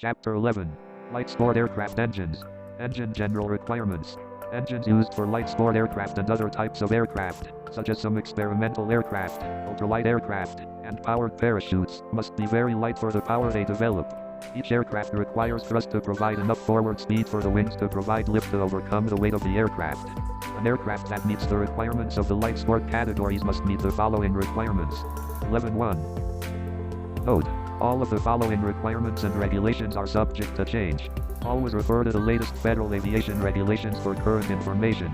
Chapter 11. Light Sport Aircraft Engines. Engine General Requirements. Engines used for light sport aircraft and other types of aircraft, such as some experimental aircraft, ultralight aircraft, and powered parachutes, must be very light for the power they develop. Each aircraft requires thrust to provide enough forward speed for the wings to provide lift to overcome the weight of the aircraft. An aircraft that meets the requirements of the light sport categories must meet the following requirements. 11.1. Note: all of the following requirements and regulations are subject to change. Always refer to the latest federal aviation regulations for current information.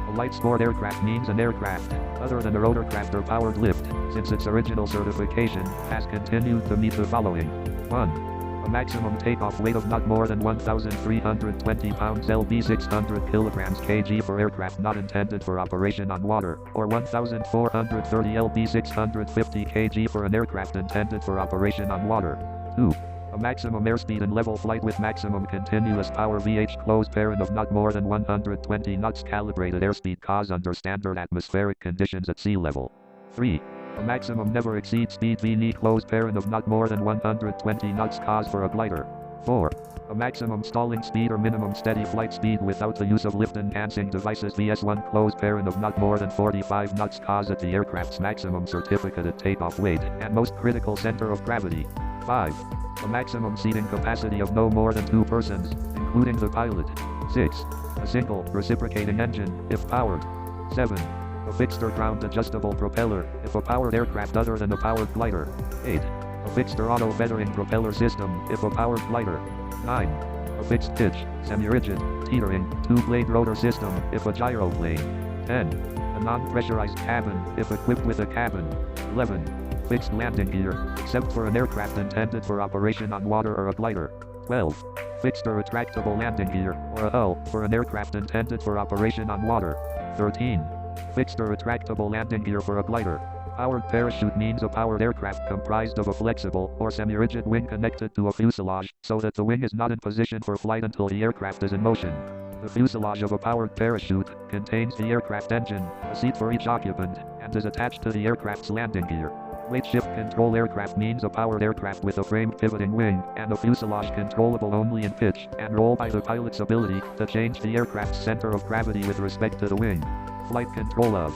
A light sport aircraft means an aircraft, other than a rotorcraft or powered lift, since its original certification, has continued to meet the following. 1. A maximum takeoff weight of not more than 1,320 pounds lb 600 kilograms kg for aircraft not intended for operation on water, or 1,430 lb 650 kg for an aircraft intended for operation on water. 2. A maximum airspeed in level flight with maximum continuous power VH closed parent of not more than 120 knots calibrated airspeed cause under standard atmospheric conditions at sea level. 3. A maximum never exceed speed VN closed parent of not more than 120 knots cause for a glider. 4. A maximum stalling speed or minimum steady flight speed without the use of lift enhancing devices VS1 closed parent of not more than 45 knots cause at the aircraft's maximum certificated takeoff weight and most critical center of gravity. 5. A maximum seating capacity of no more than 2 persons, including the pilot. 6. A single, reciprocating engine, if powered. 7. A fixed or ground adjustable propeller, if a powered aircraft other than a powered glider. 8. A fixed or auto feathering propeller system, if a powered glider. 9. A fixed pitch, semi-rigid, teetering, 2-blade rotor system, if a gyroplane. 10. A non-pressurized cabin, if equipped with a cabin. 11. Fixed landing gear, except for an aircraft intended for operation on water or a glider. 12. Fixed or retractable landing gear, or a hull, for an aircraft intended for operation on water. 13. Fixed or retractable landing gear for a glider. Powered parachute means a powered aircraft comprised of a flexible or semi-rigid wing connected to a fuselage, so that the wing is not in position for flight until the aircraft is in motion. The fuselage of a powered parachute contains the aircraft engine, a seat for each occupant, and is attached to the aircraft's landing gear. Weight shift control aircraft means a powered aircraft with a frame pivoting wing, and a fuselage controllable only in pitch and roll by the pilot's ability to change the aircraft's center of gravity with respect to the wing. Flight control of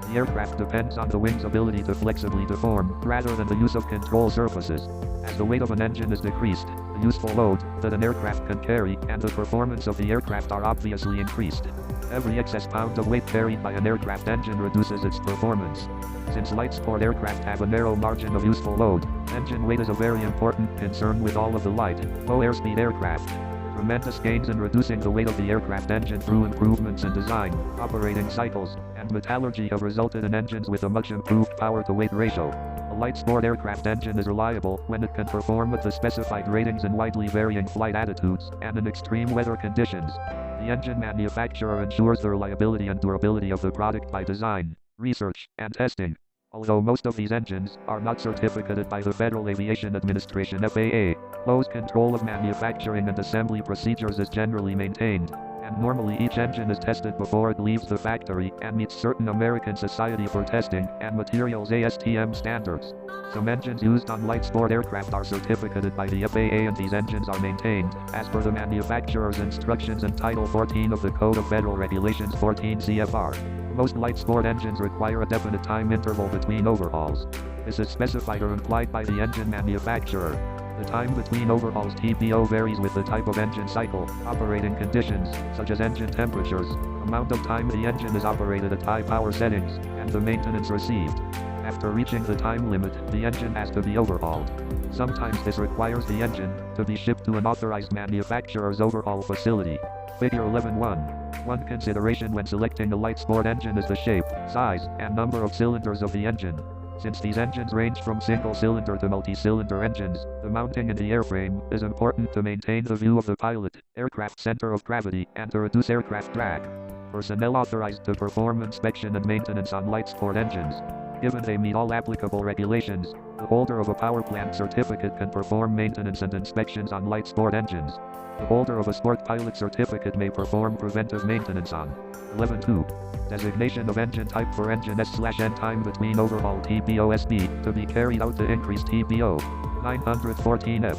the aircraft depends on the wing's ability to flexibly deform, rather than the use of control surfaces. As the weight of an engine is decreased, the useful load that an aircraft can carry and the performance of the aircraft are obviously increased. Every excess pound of weight carried by an aircraft engine reduces its performance. Since light sport aircraft have a narrow margin of useful load, engine weight is a very important concern with all of the light, low airspeed aircraft. Tremendous gains in reducing the weight of the aircraft engine through improvements in design, operating cycles, and metallurgy have resulted in engines with a much improved power-to-weight ratio. A light sport aircraft engine is reliable when it can perform at the specified ratings in widely varying flight attitudes and in extreme weather conditions. The engine manufacturer ensures the reliability and durability of the product by design, research, and testing. Although most of these engines are not certificated by the Federal Aviation Administration (FAA), close control of manufacturing and assembly procedures is generally maintained, and normally each engine is tested before it leaves the factory and meets certain American Society for Testing and Materials ASTM standards. Some engines used on light sport aircraft are certificated by the FAA, and these engines are maintained as per the manufacturer's instructions in Title 14 of the Code of Federal Regulations 14 CFR. Most light sport engines require a definite time interval between overhauls. This is specified or implied by the engine manufacturer. The time between overhauls TPO varies with the type of engine cycle, operating conditions, such as engine temperatures, amount of time the engine is operated at high power settings, and the maintenance received. After reaching the time limit, the engine has to be overhauled. Sometimes this requires the engine to be shipped to an authorized manufacturer's overhaul facility. Figure 11.1. One consideration when selecting a light sport engine is the shape, size, and number of cylinders of the engine. Since these engines range from single-cylinder to multi-cylinder engines, the mounting in the airframe is important to maintain the view of the pilot, aircraft center of gravity, and to reduce aircraft drag. Personnel authorized to perform inspection and maintenance on light sport engines. Given they meet all applicable regulations, the holder of a Powerplant certificate can perform maintenance and inspections on light sport engines. The holder of a sport pilot certificate may perform preventive maintenance on 11.2. Designation of engine type for engine S/N time between overhaul TPO SB to be carried out to increase TPO. 914F,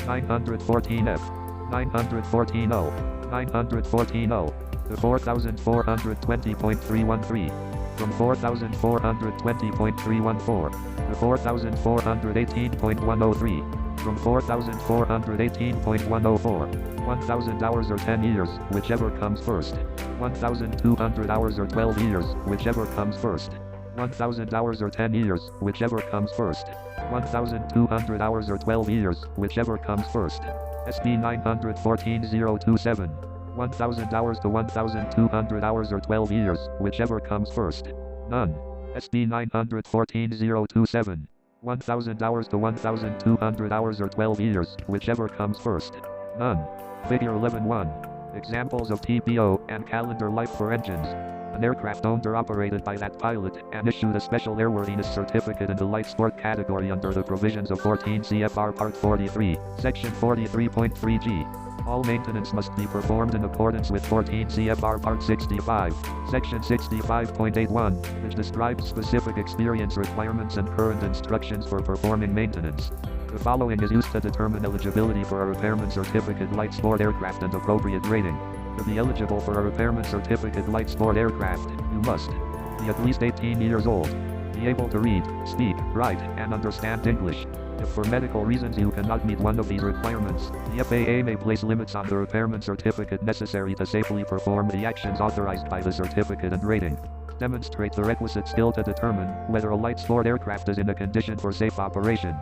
914F, 914O, 914O, to 4420.313, from 4420.314, to 4418.103, from 4418.104, 1000 hours or 10 years, whichever comes first, 1200 hours or 12 years, whichever comes first, 1000 hours or 10 years, whichever comes first, 1200 hours or 12 years, whichever comes first. SP 914-027. 1000 hours to 1200 hours or 12 years, whichever comes first. None. SP 914-027. 1000 hours to 1200 hours or 12 years, whichever comes first. None. Figure 11.1. Examples of TPO and calendar life for engines. An aircraft owned or operated by that pilot, and issued a special airworthiness certificate in the light sport category under the provisions of 14 CFR Part 43, Section 43.3g. All maintenance must be performed in accordance with 14 CFR Part 65, Section 65.81, which describes specific experience requirements and current instructions for performing maintenance. The following is used to determine eligibility for a repairman certificate light sport aircraft and appropriate rating. To be eligible for a repairman certificate light sport aircraft, you must be at least 18 years old, be able to read, speak, write, and understand English. If for medical reasons you cannot meet one of these requirements, the FAA may place limits on the repairman certificate necessary to safely perform the actions authorized by the certificate and rating. Demonstrate the requisite skill to determine whether a light sport aircraft is in a condition for safe operation.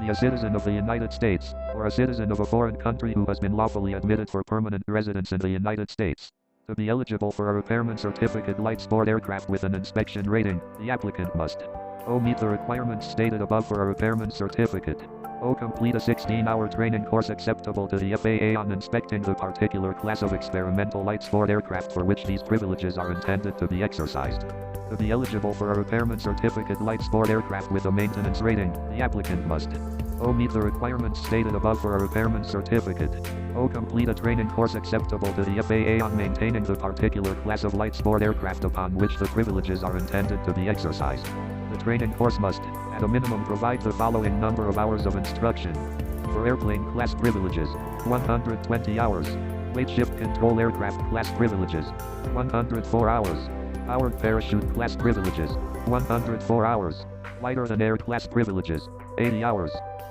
Be a citizen of the United States, or a citizen of a foreign country who has been lawfully admitted for permanent residence in the United States. To be eligible for a repairman certificate light sport aircraft with an inspection rating, the applicant must O. Meet the requirements stated above for a repairman certificate. O. Complete a 16-hour training course acceptable to the FAA on inspecting the particular class of experimental light sport aircraft for which these privileges are intended to be exercised. To be eligible for a repairman certificate light sport aircraft with a maintenance rating, the applicant must O. Meet the requirements stated above for a repairman certificate. O. Complete a training course acceptable to the FAA on maintaining the particular class of light sport aircraft upon which the privileges are intended to be exercised. The training course must, at a minimum, provide the following number of hours of instruction. For airplane class privileges, 120 hours. Weight shift control aircraft class privileges, 104 hours. Powered parachute class privileges, 104 hours. Lighter than air class privileges, 80 hours.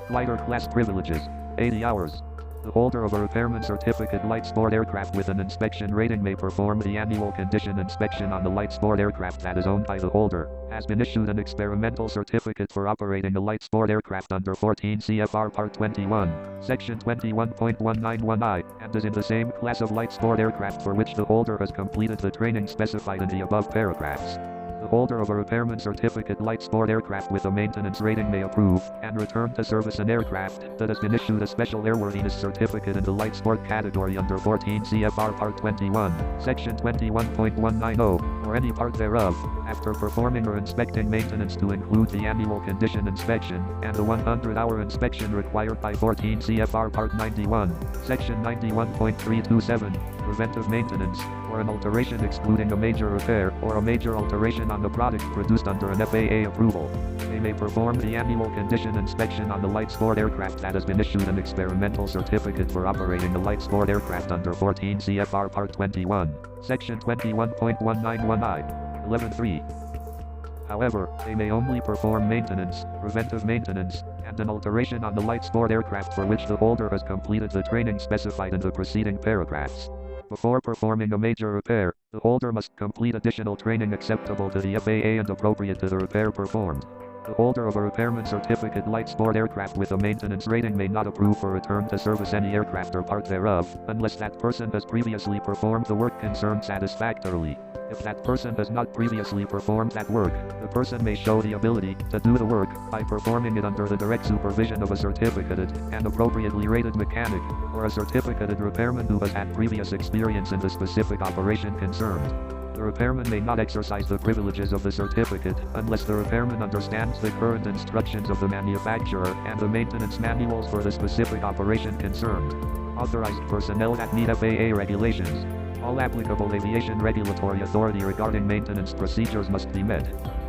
Lighter class privileges, 80 hours. The holder of a repairman certificate light sport aircraft with an inspection rating may perform the annual condition inspection on the light sport aircraft that is owned by the holder, has been issued an experimental certificate for operating a light sport aircraft under 14 CFR Part 21, Section 21.191I, and is in the same class of light sport aircraft for which the holder has completed the training specified in the above paragraphs. The holder of a repairman certificate light sport aircraft with a maintenance rating may approve and return to service an aircraft that has been issued a special airworthiness certificate in the light sport category under 14 CFR Part 21, Section 21.190, or any part thereof, after performing or inspecting maintenance to include the annual condition inspection and the 100-hour inspection required by 14 CFR Part 91, Section 91.327, preventive maintenance, or an alteration excluding a major repair or a major alteration on the product produced under an FAA approval. They may perform the annual condition inspection on the light sport aircraft that has been issued an experimental certificate for operating a light sport aircraft under 14 CFR Part 21, Section 21.191I, 11.3. However, they may only perform maintenance, preventive maintenance, and an alteration on the light sport aircraft for which the holder has completed the training specified in the preceding paragraphs. Before performing a major repair, the holder must complete additional training acceptable to the FAA and appropriate to the repair performed. The holder of a repairman certificate light sport aircraft with a maintenance rating may not approve for return to service any aircraft or part thereof, unless that person has previously performed the work concerned satisfactorily. If that person has not previously performed that work, the person may show the ability to do the work by performing it under the direct supervision of a certificated and appropriately rated mechanic, or a certificated repairman who has had previous experience in the specific operation concerned. The repairman may not exercise the privileges of the certificate unless the repairman understands the current instructions of the manufacturer and the maintenance manuals for the specific operation concerned. Authorized personnel that meet FAA regulations. All applicable aviation regulatory authority regarding maintenance procedures must be met.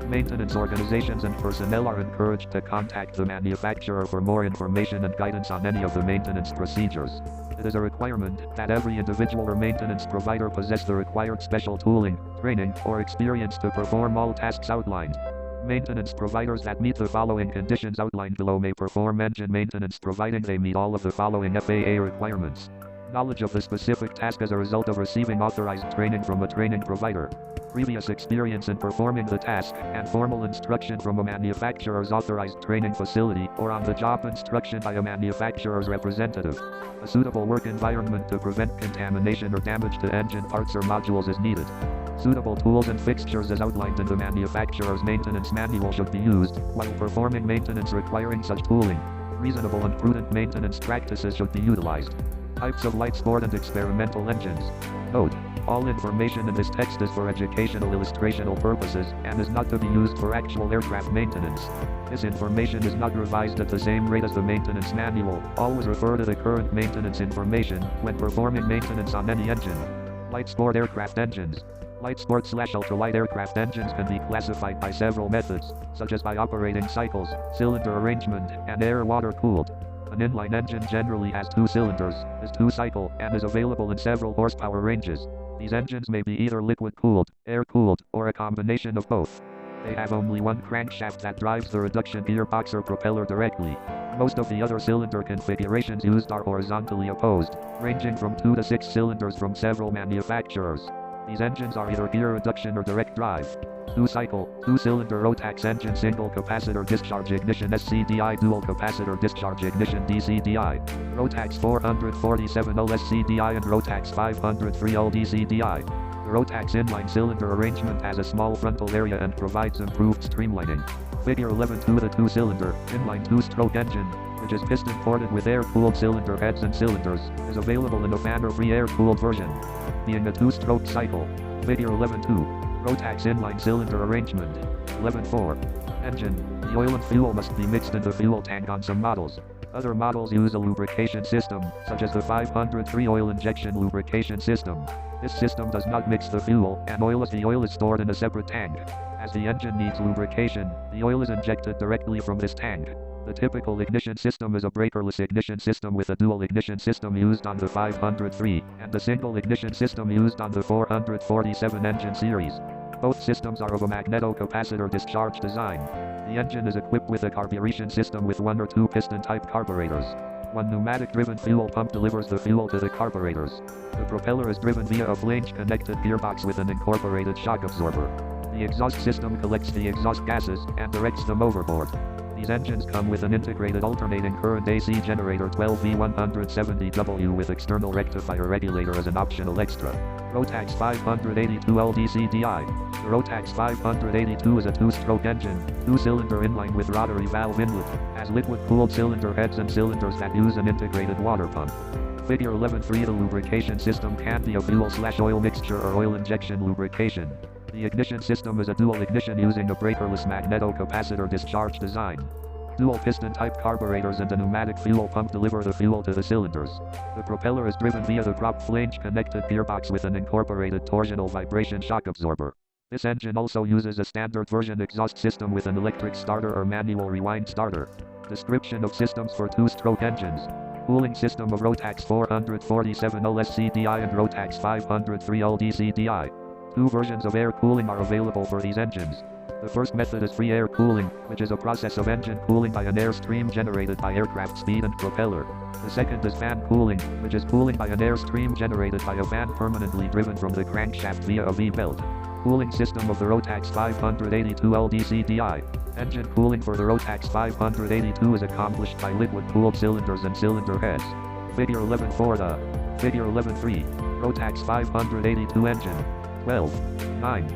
Maintenance organizations and personnel are encouraged to contact the manufacturer for more information and guidance on any of the maintenance procedures. It is a requirement that every individual or maintenance provider possess the required special tooling, training, or experience to perform all tasks outlined. Maintenance providers that meet the following conditions outlined below may perform engine maintenance providing they meet all of the following FAA requirements. Knowledge of the specific task as a result of receiving authorized training from a training provider. Previous experience in performing the task, and formal instruction from a manufacturer's authorized training facility, or on-the-job instruction by a manufacturer's representative. A suitable work environment to prevent contamination or damage to engine parts or modules is needed. Suitable tools and fixtures as outlined in the manufacturer's maintenance manual should be used, while performing maintenance requiring such tooling. Reasonable and prudent maintenance practices should be utilized. Types of light sport and experimental engines. Note: all information in this text is for educational illustrational purposes, and is not to be used for actual aircraft maintenance. This information is not revised at the same rate as the maintenance manual. Always refer to the current maintenance information when performing maintenance on any engine. Light sport aircraft engines. Light sport/ultralight aircraft engines can be classified by several methods, such as by operating cycles, cylinder arrangement, and air-water cooled. An inline engine generally has 2 cylinders, is 2-cycle, and is available in several horsepower ranges. These engines may be either liquid-cooled, air-cooled, or a combination of both. They have only one crankshaft that drives the reduction gearbox or propeller directly. Most of the other cylinder configurations used are horizontally opposed, ranging from 2 to 6 cylinders from several manufacturers. These engines are either gear reduction or direct drive. 2-cycle, 2-cylinder Rotax engine single capacitor discharge ignition SCDI dual capacitor discharge ignition DCDI. Rotax 447L SCDI and Rotax 503L DCDI. The Rotax inline cylinder arrangement has a small frontal area and provides improved streamlining. Figure 11-2 the 2-cylinder, inline 2-stroke engine, which is piston-ported with air-cooled cylinder heads and cylinders, is available in a fan or free air-cooled version. Being a 2-stroke cycle. Figure 11-2. Rotax inline cylinder arrangement. 11-4. Engine. The oil and fuel must be mixed in the fuel tank on some models. Other models use a lubrication system, such as the 503 oil injection lubrication system. This system does not mix the fuel and oil as the oil is stored in a separate tank. As the engine needs lubrication, the oil is injected directly from this tank. The typical ignition system is a breakerless ignition system with a dual ignition system used on the 503, and a single ignition system used on the 447 engine series. Both systems are of a magneto-capacitor discharge design. The engine is equipped with a carburation system with 1 or 2 piston-type carburetors. One pneumatic-driven fuel pump delivers the fuel to the carburetors. The propeller is driven via a flange-connected gearbox with an incorporated shock absorber. The exhaust system collects the exhaust gases and directs them overboard. These engines come with an integrated alternating current AC generator 12V170W with external rectifier regulator as an optional extra. Rotax 582L DCDI. The Rotax 582 is a 2-stroke engine, 2-cylinder inline with rotary valve inlet, has liquid-cooled cylinder heads and cylinders that use an integrated water pump. Figure 11-3 the lubrication system can be a fuel/oil mixture or oil injection lubrication. The ignition system is a dual ignition using a breakerless magneto-capacitor discharge design. Dual piston-type carburetors and a pneumatic fuel pump deliver the fuel to the cylinders. The propeller is driven via the prop flange-connected gearbox with an incorporated torsional vibration shock absorber. This engine also uses a standard version exhaust system with an electric starter or manual rewind starter. Description of systems for 2-stroke engines. Cooling system of Rotax 447L SCDI and Rotax 503L DCDI. 2 versions of air cooling are available for these engines. The first method is free air cooling, which is a process of engine cooling by an air stream generated by aircraft speed and propeller. The second is fan cooling, which is cooling by an air stream generated by a fan permanently driven from the crankshaft via a V-belt. Cooling system of the Rotax 582L DCDI. Engine cooling for the Rotax 582 is accomplished by liquid-cooled cylinders and cylinder heads. Figure 11-4 the Figure 11-3. Rotax 582 engine. 12, 9,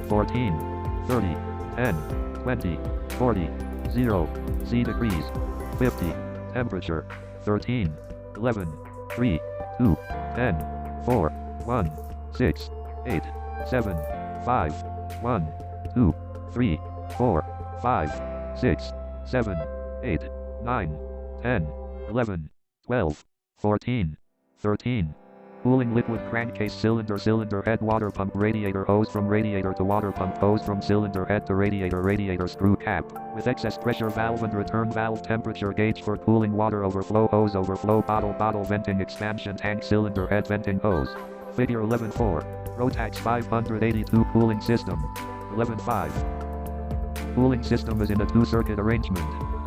14, 30, 10, 20, 40, 0, C degrees, 50, temperature, 13, 11, 3, 2, 10, 4, 1, 6, 8, 7, 5, 1, 2, 3, 4, 5, 6, 7, 8, 9, 10, 11, 12, 14, 13, Cooling liquid crankcase cylinder head water pump radiator hose from radiator to water pump hose from cylinder head to radiator screw cap with excess pressure valve and return valve temperature gauge for cooling water overflow hose overflow bottle venting expansion tank cylinder head venting hose. Figure 11.4. Rotax 582 cooling system. 11.5. Cooling system is in a two-circuit arrangement.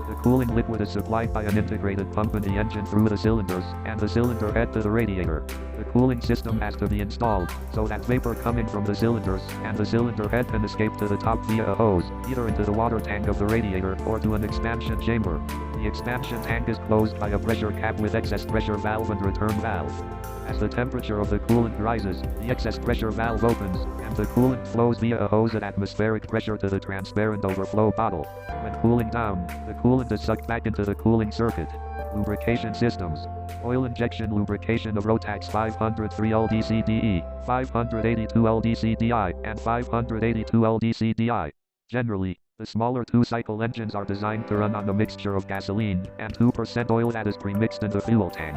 The cooling liquid is supplied by an integrated pump in the engine through the cylinders and the cylinder head to the radiator. The cooling system has to be installed so that vapor coming from the cylinders and the cylinder head can escape to the top via a hose, either into the water tank of the radiator or to an expansion chamber. The expansion tank is closed by a pressure cap with excess pressure valve and return valve. As the temperature of the coolant rises, the excess pressure valve opens, and the coolant flows via a hose at atmospheric pressure to the transparent overflow bottle. When cooling down, the coolant is sucked back into the cooling circuit. Lubrication systems. Oil injection lubrication of Rotax 503 LDCDE, 582 LDCDI, and 582 LDCDI. Generally, the smaller two-cycle engines are designed to run on a mixture of gasoline and 2% oil that is pre-mixed in the fuel tank.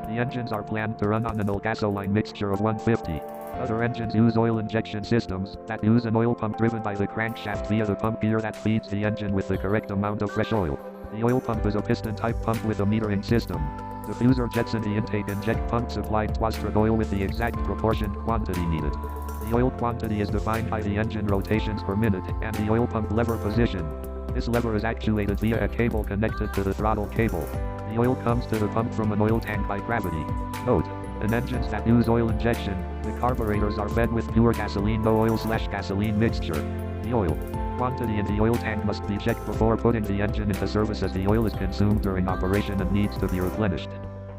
The engines are planned to run on an all-gasoline mixture of 150. Other engines use oil injection systems that use an oil pump driven by the crankshaft via the pump gear that feeds the engine with the correct amount of fresh oil. The oil pump is a piston-type pump with a metering system. Diffuser jets in the intake inject pump supplied twas-stroke oil with the exact proportion quantity needed. The oil quantity is defined by the engine rotations per minute and the oil pump lever position. This lever is actuated via a cable connected to the throttle cable. The oil comes to the pump from an oil tank by gravity. Note: in engines that use oil injection, the carburetors are fed with pure gasoline no oil/gasoline mixture. The oil quantity in the oil tank must be checked before putting the engine into service as the oil is consumed during operation and needs to be replenished.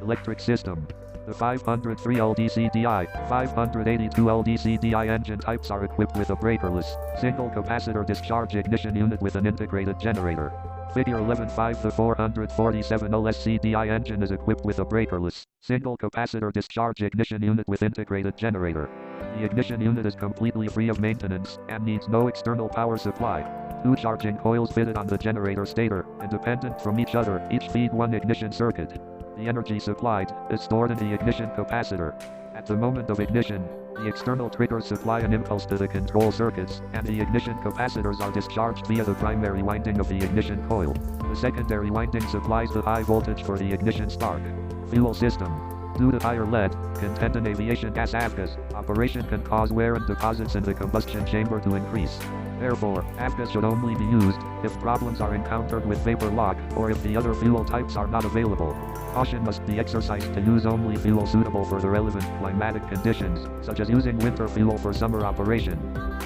Electric system. The 503 LDCDI, 582 LDCDI engine types are equipped with a breakerless, single capacitor discharge ignition unit with an integrated generator. Figure 11.5. The 447 LSCDI engine is equipped with a breakerless, single capacitor discharge ignition unit with integrated generator. The ignition unit is completely free of maintenance and needs no external power supply. Two charging coils fitted on the generator stator, independent from each other, each feed one ignition circuit. The energy supplied is stored in the ignition capacitor. At the moment of ignition, the external triggers supply an impulse to the control circuits, and the ignition capacitors are discharged via the primary winding of the ignition coil. The secondary winding supplies the high voltage for the ignition spark. Fuel system. Due to higher lead content in aviation gas avgas, operation can cause wear and deposits in the combustion chamber to increase. Therefore, avgas should only be used if problems are encountered with vapor lock or if the other fuel types are not available. Caution must be exercised to use only fuel suitable for the relevant climatic conditions, such as using winter fuel for summer operation.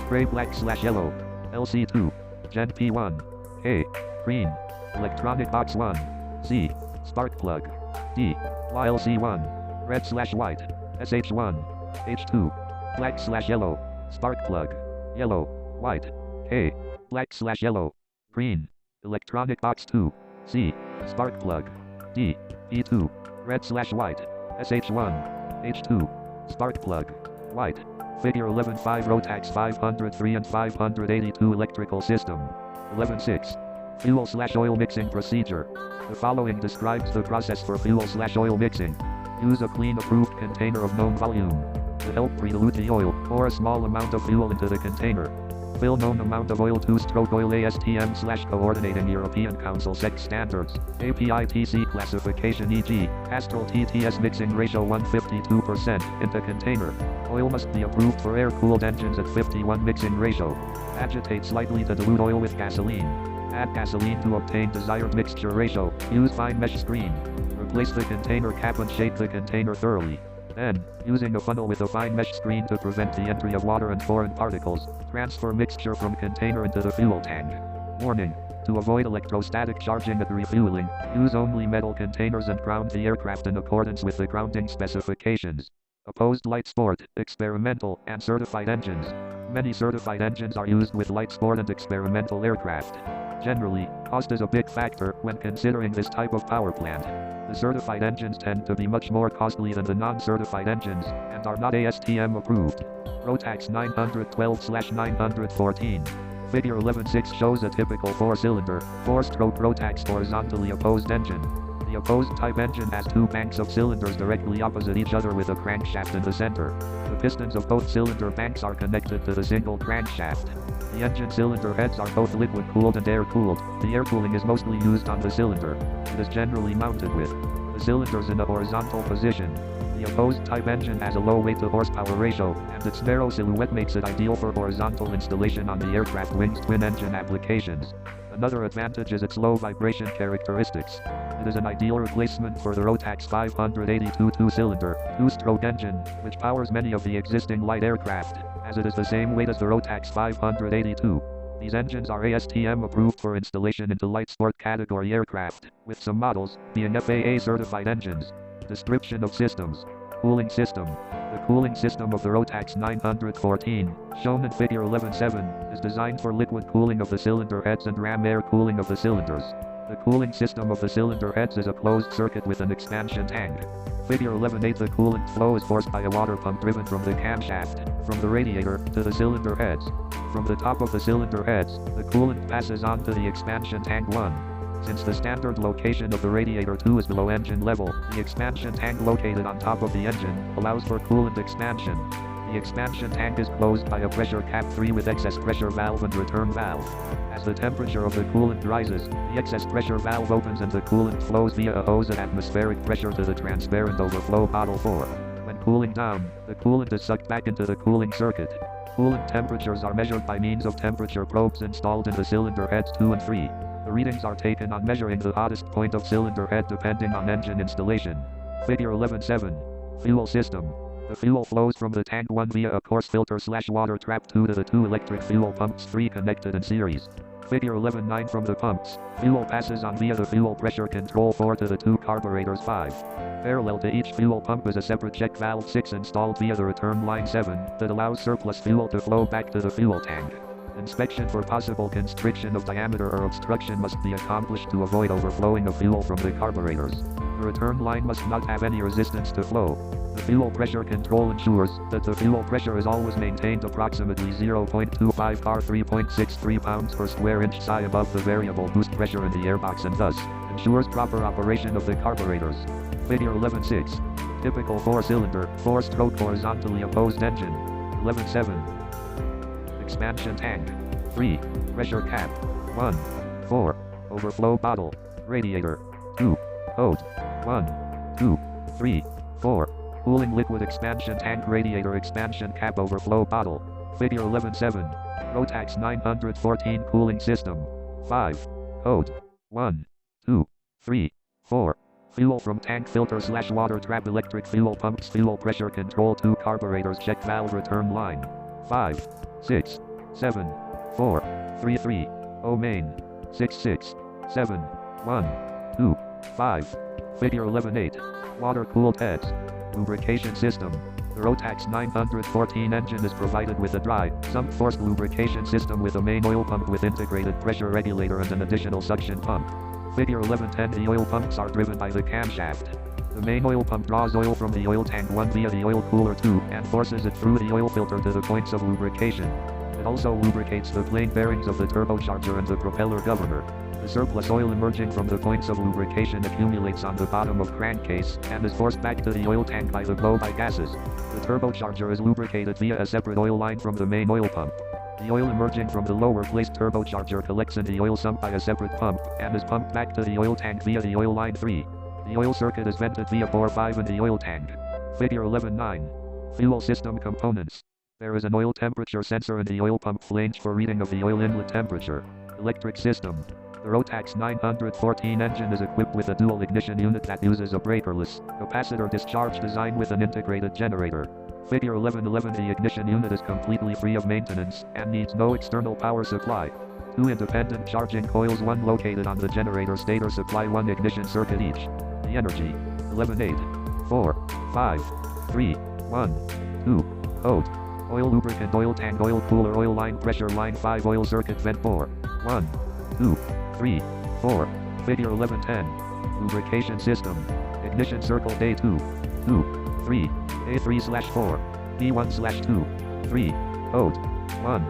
Gray black/yellow. LC2. Gen P1. K. Green. Electronic box 1. C. Spark plug. D. YLC1. Red/white. SH1. H2. Black/yellow. Spark plug. Yellow. White. K. Black/yellow. Green. Electronic box 2. C. Spark plug. D. E2. Red/white. SH1. H2. Spark plug. White. Figure 11.5. Rotax 503 and 582 electrical system. 11.6. Fuel/oil mixing procedure. The following describes the process for fuel/oil mixing. Use a clean approved container of known volume. To help pre-dilute the oil, pour a small amount of fuel into the container. Fill known amount of oil two-stroke oil ASTM/coordinating European Council SEC standards, APITC classification e.g., Castrol TTS mixing ratio 152% into container. Oil must be approved for air-cooled engines at 51 mixing ratio. Agitate slightly to dilute oil with gasoline. Add gasoline to obtain desired mixture ratio. Use fine mesh screen. Replace the container cap and shake the container thoroughly. Then, using a funnel with a fine mesh screen to prevent the entry of water and foreign particles, transfer mixture from container into the fuel tank. Warning: to avoid electrostatic charging at refueling, use only metal containers and ground the aircraft in accordance with the grounding specifications. Opposed light sport, experimental, and certified engines. Many certified engines are used with light sport and experimental aircraft. Generally, cost is a big factor when considering this type of power plant. The certified engines tend to be much more costly than the non-certified engines, and are not ASTM approved. Rotax 912/914. Figure 11.6 shows a typical 4-cylinder, 4-stroke Rotax horizontally opposed engine. The The opposed type engine has two banks of cylinders directly opposite each other with a crankshaft in the center. The pistons of both cylinder banks are connected to the single crankshaft. The engine cylinder heads are both liquid-cooled and air-cooled. The air cooling is mostly used on the cylinder. It is generally mounted with the cylinders in a horizontal position. The opposed type engine has a low weight-to-horsepower ratio, and its narrow silhouette makes it ideal for horizontal installation on the aircraft wing's twin-engine applications. Another advantage is its low vibration characteristics. It is an ideal replacement for the Rotax 582 two-cylinder, two-stroke engine, which powers many of the existing light aircraft, as it is the same weight as the Rotax 582. These engines are ASTM approved for installation into light sport category aircraft, with some models being FAA certified engines. Description of systems. Cooling system. The cooling system of the Rotax 914, shown in Figure 11.7, is designed for liquid cooling of the cylinder heads and ram air cooling of the cylinders. The cooling system of the cylinder heads is a closed circuit with an expansion tank. Figure 11.8. The coolant flow is forced by a water pump driven from the camshaft, from the radiator, to the cylinder heads. From the top of the cylinder heads, the coolant passes on to the expansion tank 1. Since the standard location of the radiator 2 is below engine level, the expansion tank located on top of the engine allows for coolant expansion. The expansion tank is closed by a pressure cap 3 with excess pressure valve and return valve. As the temperature of the coolant rises, the excess pressure valve opens and the coolant flows via a hose at atmospheric pressure to the transparent overflow bottle 4. When cooling down, the coolant is sucked back into the cooling circuit. Coolant temperatures are measured by means of temperature probes installed in the cylinder heads 2 and 3. The readings are taken on measuring the hottest point of cylinder head depending on engine installation. Figure 11.7. Fuel system. The fuel flows from the tank 1 via a coarse filter/water trap 2 to the two electric fuel pumps 3 connected in series. Figure 11.9. From the pumps, fuel passes on via the fuel pressure control 4 to the two carburetors 5. Parallel to each fuel pump is a separate check valve 6 installed via the return line 7 that allows surplus fuel to flow back to the fuel tank. Inspection for possible constriction of diameter or obstruction must be accomplished to avoid overflowing of fuel from the carburetors. The return line must not have any resistance to flow. The fuel pressure control ensures that the fuel pressure is always maintained approximately 0.25 bar 3.63 pounds per square inch psi above the variable boost pressure in the airbox and thus ensures proper operation of the carburetors. Figure 11.6. Typical 4-cylinder, 4-stroke horizontally opposed engine. 11.7. Expansion tank. 3. Pressure cap. 1. 4. Overflow bottle. Radiator. 2. Hose. 1. 2. 3. 4. Cooling liquid expansion tank radiator expansion cap overflow bottle. Figure 11.7. Rotax 914 cooling system. 5. Code. 1. 2. 3. 4. Fuel from tank filter/water trap electric fuel pumps fuel pressure control 2 carburetors check valve return line. 5. 6. 7. 4. 3. 3. O main. 6. 6. 7. 1. 2. 5. Figure 11.8. Water-cooled heads. Lubrication system. The Rotax 914 engine is provided with a dry, sump-forced lubrication system with a main oil pump with integrated pressure regulator and an additional suction pump. Figure 11.10. The oil pumps are driven by the camshaft. The main oil pump draws oil from the oil tank 1 via the oil cooler 2 and forces it through the oil filter to the points of lubrication. It also lubricates the plain bearings of the turbocharger and the propeller governor. The surplus oil emerging from the points of lubrication accumulates on the bottom of crankcase and is forced back to the oil tank by the blow-by gases. The turbocharger is lubricated via a separate oil line from the main oil pump. The oil emerging from the lower placed turbocharger collects in the oil sump by a separate pump and is pumped back to the oil tank via the oil line 3. The oil circuit is vented via bore 5 in the oil tank. Figure 11.9. Fuel system components. There is an oil temperature sensor in the oil pump flange for reading of the oil inlet temperature. Electric system. The Rotax 914 engine is equipped with a dual ignition unit that uses a breakerless, capacitor discharge design with an integrated generator. Figure 11.11. The ignition unit is completely free of maintenance and needs no external power supply. 2 independent charging coils, 1 located on the generator stator, supply 1 ignition circuit each. The energy. 11.8. 4. 5. 3. 1. 2. Hose. Oil lubricant, oil tank, oil cooler, oil line, pressure line 5, oil circuit, vent 4. 1. 2. 3. 4. Figure 11.10. Lubrication system. Ignition circle day 2. 2. 3. A3/4. B1/2. 3. Hose. 1.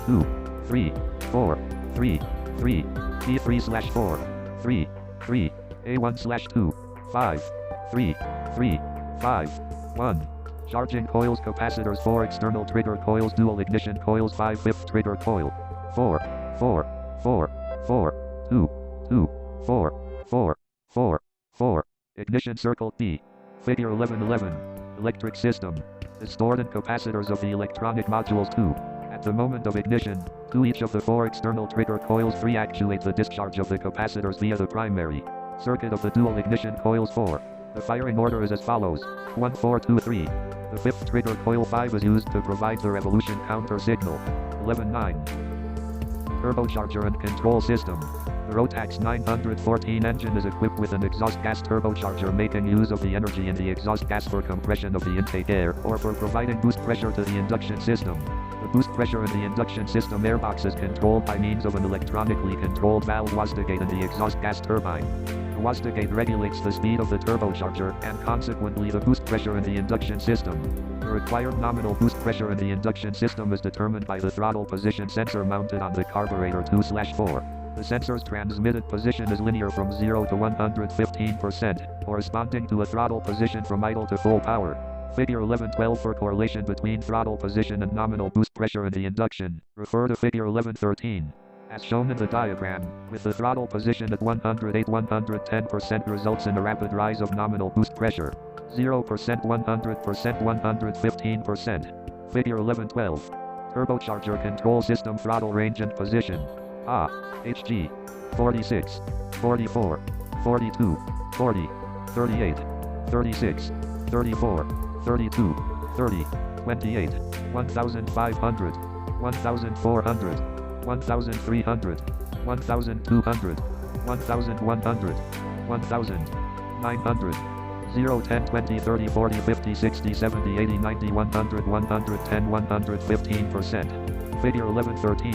2. 3. 4. 3. 3. B3/4. 3. 3. A1/2, 5, 3, 3, 5, 1. Charging coils, capacitors, 4 external trigger coils, dual ignition coils, 5 fifth trigger coil, 4, 4, 4, 4, 2, 2, 4, 4, 4, 4. Ignition circle D. Figure 1111. Electric system. Is stored in capacitors of the electronic modules 2. At the moment of ignition, to each of the 4 external trigger coils 3 actuate the discharge of the capacitors via the primary circuit of the dual ignition coils 4. The firing order is as follows: 1 4 2 3. The 5th trigger coil 5 is used to provide the revolution counter signal. 11 9. Turbocharger and control system. The Rotax 914 engine is equipped with an exhaust gas turbocharger making use of the energy in the exhaust gas for compression of the intake air or for providing boost pressure to the induction system. The boost pressure in the induction system airbox is controlled by means of an electronically controlled valve wastegate in the exhaust gas turbine. The wastegate regulates the speed of the turbocharger and consequently the boost pressure in the induction system. The required nominal boost pressure in the induction system is determined by the throttle position sensor mounted on the carburetor 2/4. The sensor's transmitted position is linear from 0 to 115%, corresponding to a throttle position from idle to full power. Figure 1112 for correlation between throttle position and nominal boost pressure in the induction. Refer to Figure 1113. As shown in the diagram, with the throttle position at 108-110% results in a rapid rise of nominal boost pressure. 0% 100% 115%. Figure 1112. Turbocharger control system throttle range and position. HG 46, 44, 42, 40, 38, 36, 34, 32, 30, 28, 1500, 1400, 1300, 1200, 1100, 1900, 0 10 20 30 40 50 60 70 80 90 100 110 115%. Figure 1113.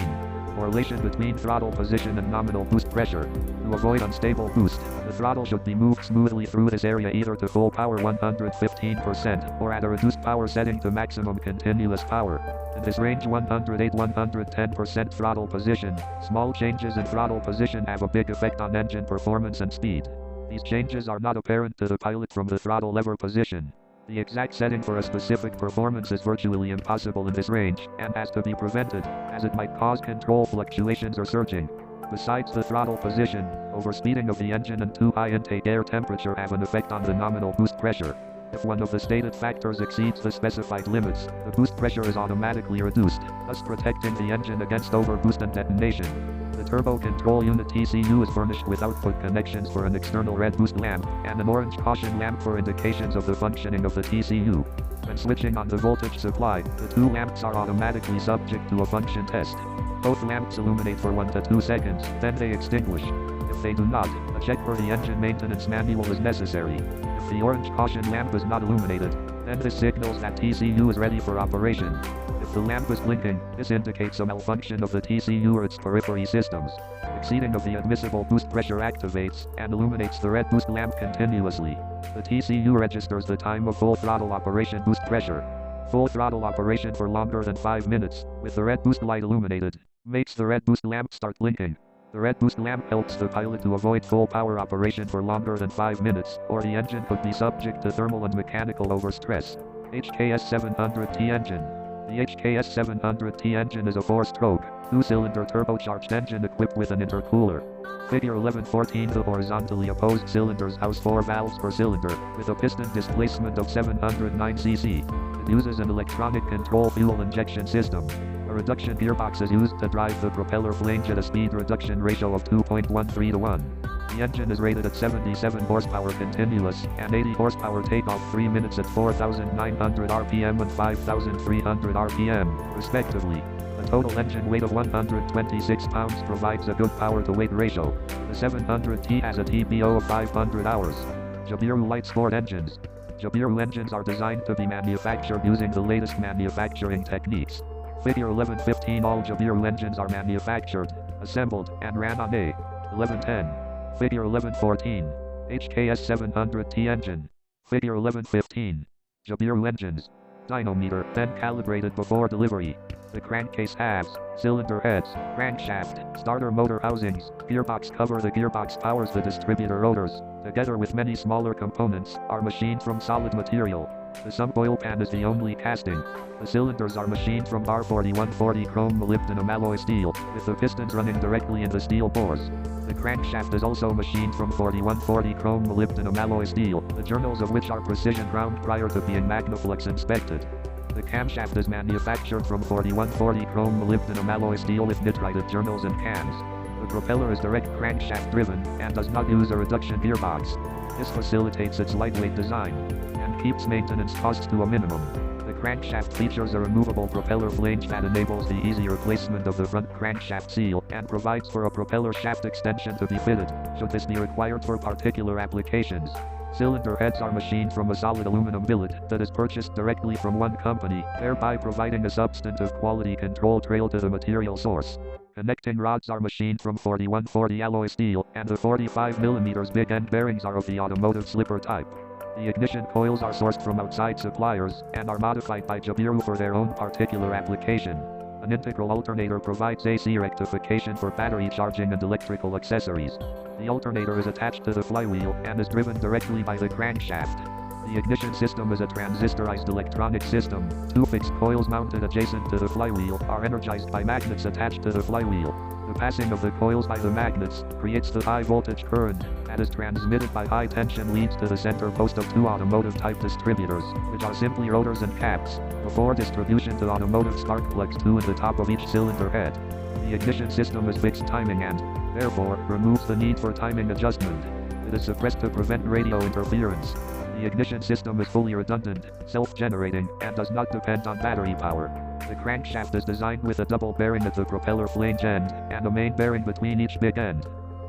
Correlation between throttle position and nominal boost pressure. To avoid unstable boost, the throttle should be moved smoothly through this area either to full power 115% or at a reduced power setting to maximum continuous power. In this range 108-110% throttle position, small changes in throttle position have a big effect on engine performance and speed. These changes are not apparent to the pilot from the throttle lever position. The exact setting for a specific performance is virtually impossible in this range, and has to be prevented, as it might cause control fluctuations or surging. Besides the throttle position, overspeeding of the engine and too high intake air temperature have an effect on the nominal boost pressure. If one of the stated factors exceeds the specified limits, the boost pressure is automatically reduced, thus protecting the engine against overboost and detonation. The turbo control unit TCU is furnished with output connections for an external red boost lamp, and an orange caution lamp for indications of the functioning of the TCU. When switching on the voltage supply, the two lamps are automatically subject to a function test. Both lamps illuminate for 1 to 2 seconds, then they extinguish. If they do not, a check for the engine maintenance manual is necessary. If the orange caution lamp is not illuminated, then this signals that TCU is ready for operation. If the lamp is blinking, this indicates a malfunction of the TCU or its periphery systems. Exceeding of the admissible boost pressure activates and illuminates the red boost lamp continuously. The TCU registers the time of full throttle operation boost pressure. Full throttle operation for longer than 5 minutes, with the red boost light illuminated, makes the red boost lamp start blinking. The red boost lamp helps the pilot to avoid full power operation for longer than 5 minutes, or the engine could be subject to thermal and mechanical overstress. HKS 700T engine. The HKS 700T engine is a 4-stroke, 2-cylinder turbocharged engine equipped with an intercooler. Figure 1114. The horizontally opposed cylinders house 4 valves per cylinder, with a piston displacement of 709 cc. It uses an electronic control fuel injection system. A reduction gearbox is used to drive the propeller flange at a speed reduction ratio of 2.13 to 1. The engine is rated at 77 horsepower continuous, and 80 horsepower takeoff 3 minutes at 4,900 RPM and 5,300 RPM, respectively. A total engine weight of 126 pounds provides a good power-to-weight ratio. The 700T has a TPO of 500 hours. Jabiru light sport engines. Jabiru engines are designed to be manufactured using the latest manufacturing techniques. Figure 1115. All Jabiru engines are manufactured, assembled, and ran on a 1110. Figure 1114. HKS 700T engine. Figure 1115. Jabiru engines. Dynometer, then calibrated before delivery. The crankcase halves, cylinder heads, crankshaft, starter motor housings, gearbox cover. The gearbox powers the distributor rotors. together with many smaller components, are machined from solid material. The sump oil pan is the only casting. The cylinders are machined from bar 4140 chrome molybdenum alloy steel, with the pistons running directly in the steel bores. The crankshaft is also machined from 4140 chrome molybdenum alloy steel, the journals of which are precision ground prior to being Magnaflux inspected. The camshaft is manufactured from 4140 chrome molybdenum alloy steel with nitrided journals and cams. The propeller is direct crankshaft driven, and does not use a reduction gearbox. This facilitates its lightweight design, and keeps maintenance costs to a minimum. The crankshaft features a removable propeller flange that enables the easy replacement of the front crankshaft seal, and provides for a propeller shaft extension to be fitted, should this be required for particular applications. Cylinder heads are machined from a solid aluminum billet that is purchased directly from one company, thereby providing a substantive quality control trail to the material source. Connecting rods are machined from 4140 alloy steel, and the 45mm big end bearings are of the automotive slipper type. The ignition coils are sourced from outside suppliers, and are modified by Jabiru for their own particular application. An integral alternator provides AC rectification for battery charging and electrical accessories. The alternator is attached to the flywheel, and is driven directly by the crankshaft. The ignition system is a transistorized electronic system. Two fixed coils mounted adjacent to the flywheel are energized by magnets attached to the flywheel. The passing of the coils by the magnets creates the high voltage current that is transmitted by high tension leads to the center post of two automotive type distributors, which are simply rotors and caps, before distribution to automotive spark plugs 2 in the top of each cylinder head. The ignition system is fixed timing and, therefore, removes the need for timing adjustment. It is suppressed to prevent radio interference. The ignition system is fully redundant, self-generating, and does not depend on battery power. The crankshaft is designed with a double bearing at the propeller flange end, and a main bearing between each big end.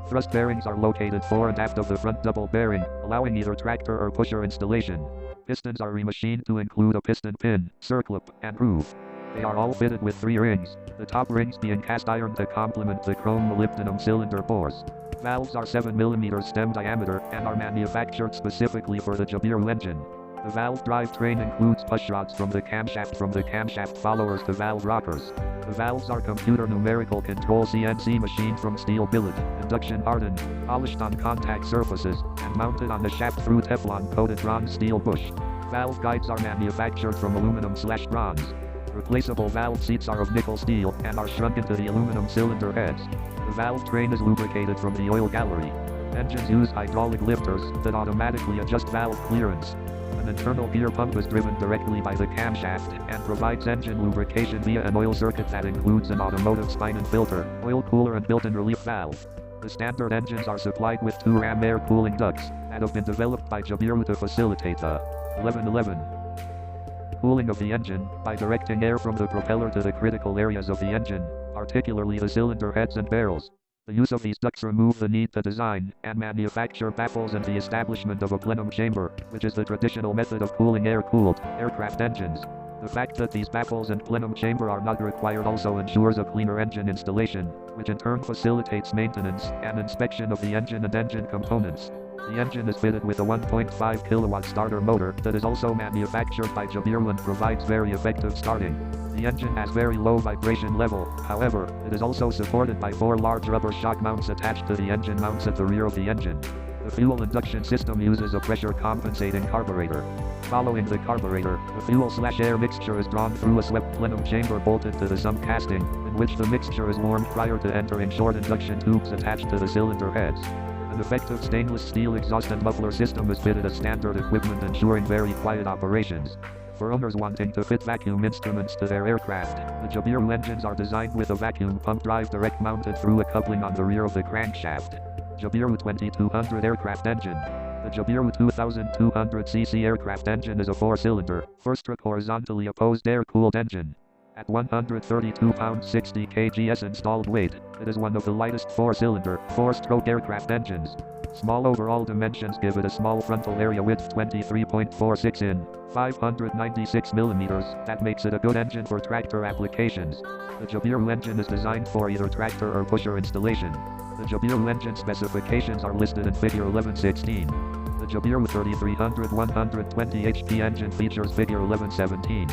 Thrust bearings are located fore and aft of the front double bearing, allowing either tractor or pusher installation. Pistons are remachined to include a piston pin, circlip, and groove. They are all fitted with 3 rings, the top rings being cast iron to complement the chrome molybdenum cylinder bores. Valves are 7mm stem diameter, and are manufactured specifically for the Jabiru engine. The valve drivetrain includes pushrods from the camshaft followers to valve rockers. The valves are computer numerical control CNC machined from steel billet, induction hardened, polished on contact surfaces, and mounted on the shaft through Teflon coated bronze steel bush. Valve guides are manufactured from aluminum/bronze. Replaceable valve seats are of nickel steel, and are shrunk into the aluminum cylinder heads. The valve train is lubricated from the oil gallery. Engines use hydraulic lifters that automatically adjust valve clearance. An internal gear pump is driven directly by the camshaft, and provides engine lubrication via an oil circuit that includes an automotive spine and filter, oil cooler and built-in relief valve. The standard engines are supplied with 2 ram air cooling ducts, that have been developed by Jabiru to facilitate the 1111 cooling of the engine, by directing air from the propeller to the critical areas of the engine, particularly the cylinder heads and barrels. The use of these ducts remove the need to design and manufacture baffles and the establishment of a plenum chamber, which is the traditional method of cooling air-cooled aircraft engines. The fact that these baffles and plenum chamber are not required also ensures a cleaner engine installation, which in turn facilitates maintenance and inspection of the engine and engine components. The engine is fitted with a 1.5 kW starter motor that is also manufactured by Jabiru and provides very effective starting. The engine has very low vibration level, however, it is also supported by 4 large rubber shock mounts attached to the engine mounts at the rear of the engine. The fuel induction system uses a pressure compensating carburetor. Following the carburetor, the fuel/air mixture is drawn through a swept plenum chamber bolted to the sump casting, in which the mixture is warmed prior to entering short induction tubes attached to the cylinder heads. An effective stainless steel exhaust and muffler system is fitted as standard equipment, ensuring very quiet operations. For owners wanting to fit vacuum instruments to their aircraft, the Jabiru engines are designed with a vacuum pump drive direct mounted through a coupling on the rear of the crankshaft. Jabiru 2200 aircraft engine. The Jabiru 2200cc aircraft engine is a 4-cylinder, first-stroke horizontally opposed air-cooled engine. At 132 pounds 60 kgs installed weight, it is one of the lightest 4-cylinder, 4-stroke aircraft engines. Small overall dimensions give it a small frontal area width 23.46 in, 596 mm, that makes it a good engine for tractor applications. The Jabiru engine is designed for either tractor or pusher installation. The Jabiru engine specifications are listed in Figure 1116. The Jabiru 3300 120 HP engine features Figure 1117.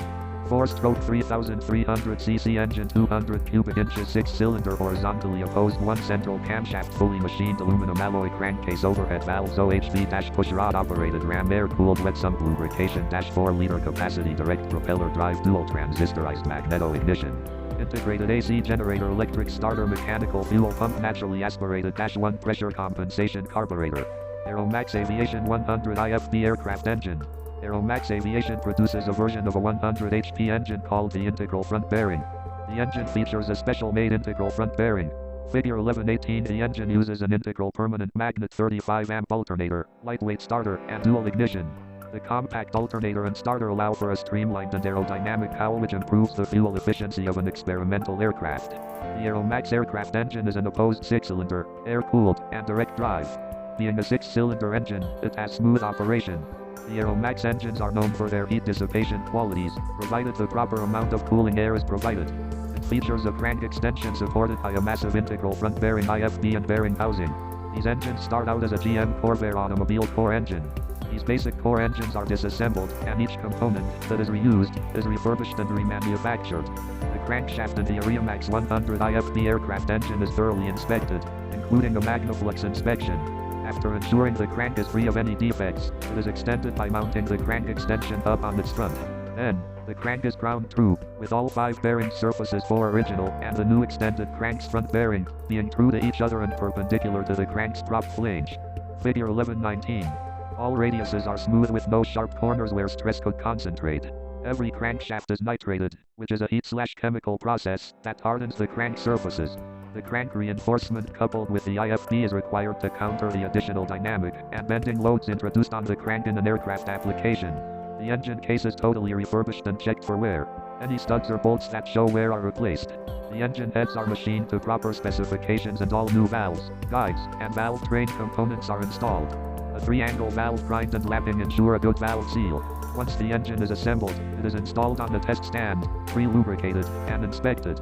4-stroke 3,300cc engine, 200 cubic inches, 6-cylinder, horizontally opposed, 1 central camshaft, fully machined aluminum alloy crankcase, overhead valves, OHV-push rod operated ram, air-cooled wet sump lubrication, 4-liter capacity, direct propeller drive, dual transistorized magneto ignition. Integrated AC generator, electric starter, mechanical fuel pump, naturally aspirated, -1 pressure compensation carburetor. Aeromax Aviation 100 IFB aircraft engine. Aeromax Aviation produces a version of a 100 HP engine called the integral front bearing. The engine features a special-made integral front bearing. Figure 1118. The engine uses an integral permanent magnet 35 amp alternator, lightweight starter, and dual ignition. The compact alternator and starter allow for a streamlined and aerodynamic cowl which improves the fuel efficiency of an experimental aircraft. The Aeromax aircraft engine is an opposed 6-cylinder, air-cooled, and direct drive. Being a 6-cylinder engine, it has smooth operation. The Aeromax engines are known for their heat dissipation qualities, provided the proper amount of cooling air is provided. It features a crank extension supported by a massive integral front bearing IFB and bearing housing. These engines start out as a GM Corvair automobile core engine. These basic core engines are disassembled, and each component that is reused is refurbished and remanufactured. The crankshaft in the Aeromax 100 IFB aircraft engine is thoroughly inspected, including a Magnaflux inspection. After ensuring the crank is free of any defects, it is extended by mounting the crank extension up on its front. Then, the crank is ground true, with all 5 bearing surfaces 4 original and the new extended crank's front bearing being true to each other and perpendicular to the crank's prop flange. Figure 1119. All radiuses are smooth with no sharp corners where stress could concentrate. Every crankshaft is nitrated, which is a heat/chemical process that hardens the crank surfaces. The crank reinforcement coupled with the IFB is required to counter the additional dynamic and bending loads introduced on the crank in an aircraft application. The engine case is totally refurbished and checked for wear. Any studs or bolts that show wear are replaced. The engine heads are machined to proper specifications and all new valves, guides, and valve train components are installed. A 3-angle valve grind and lapping ensure a good valve seal. Once the engine is assembled, it is installed on the test stand, pre-lubricated, and inspected.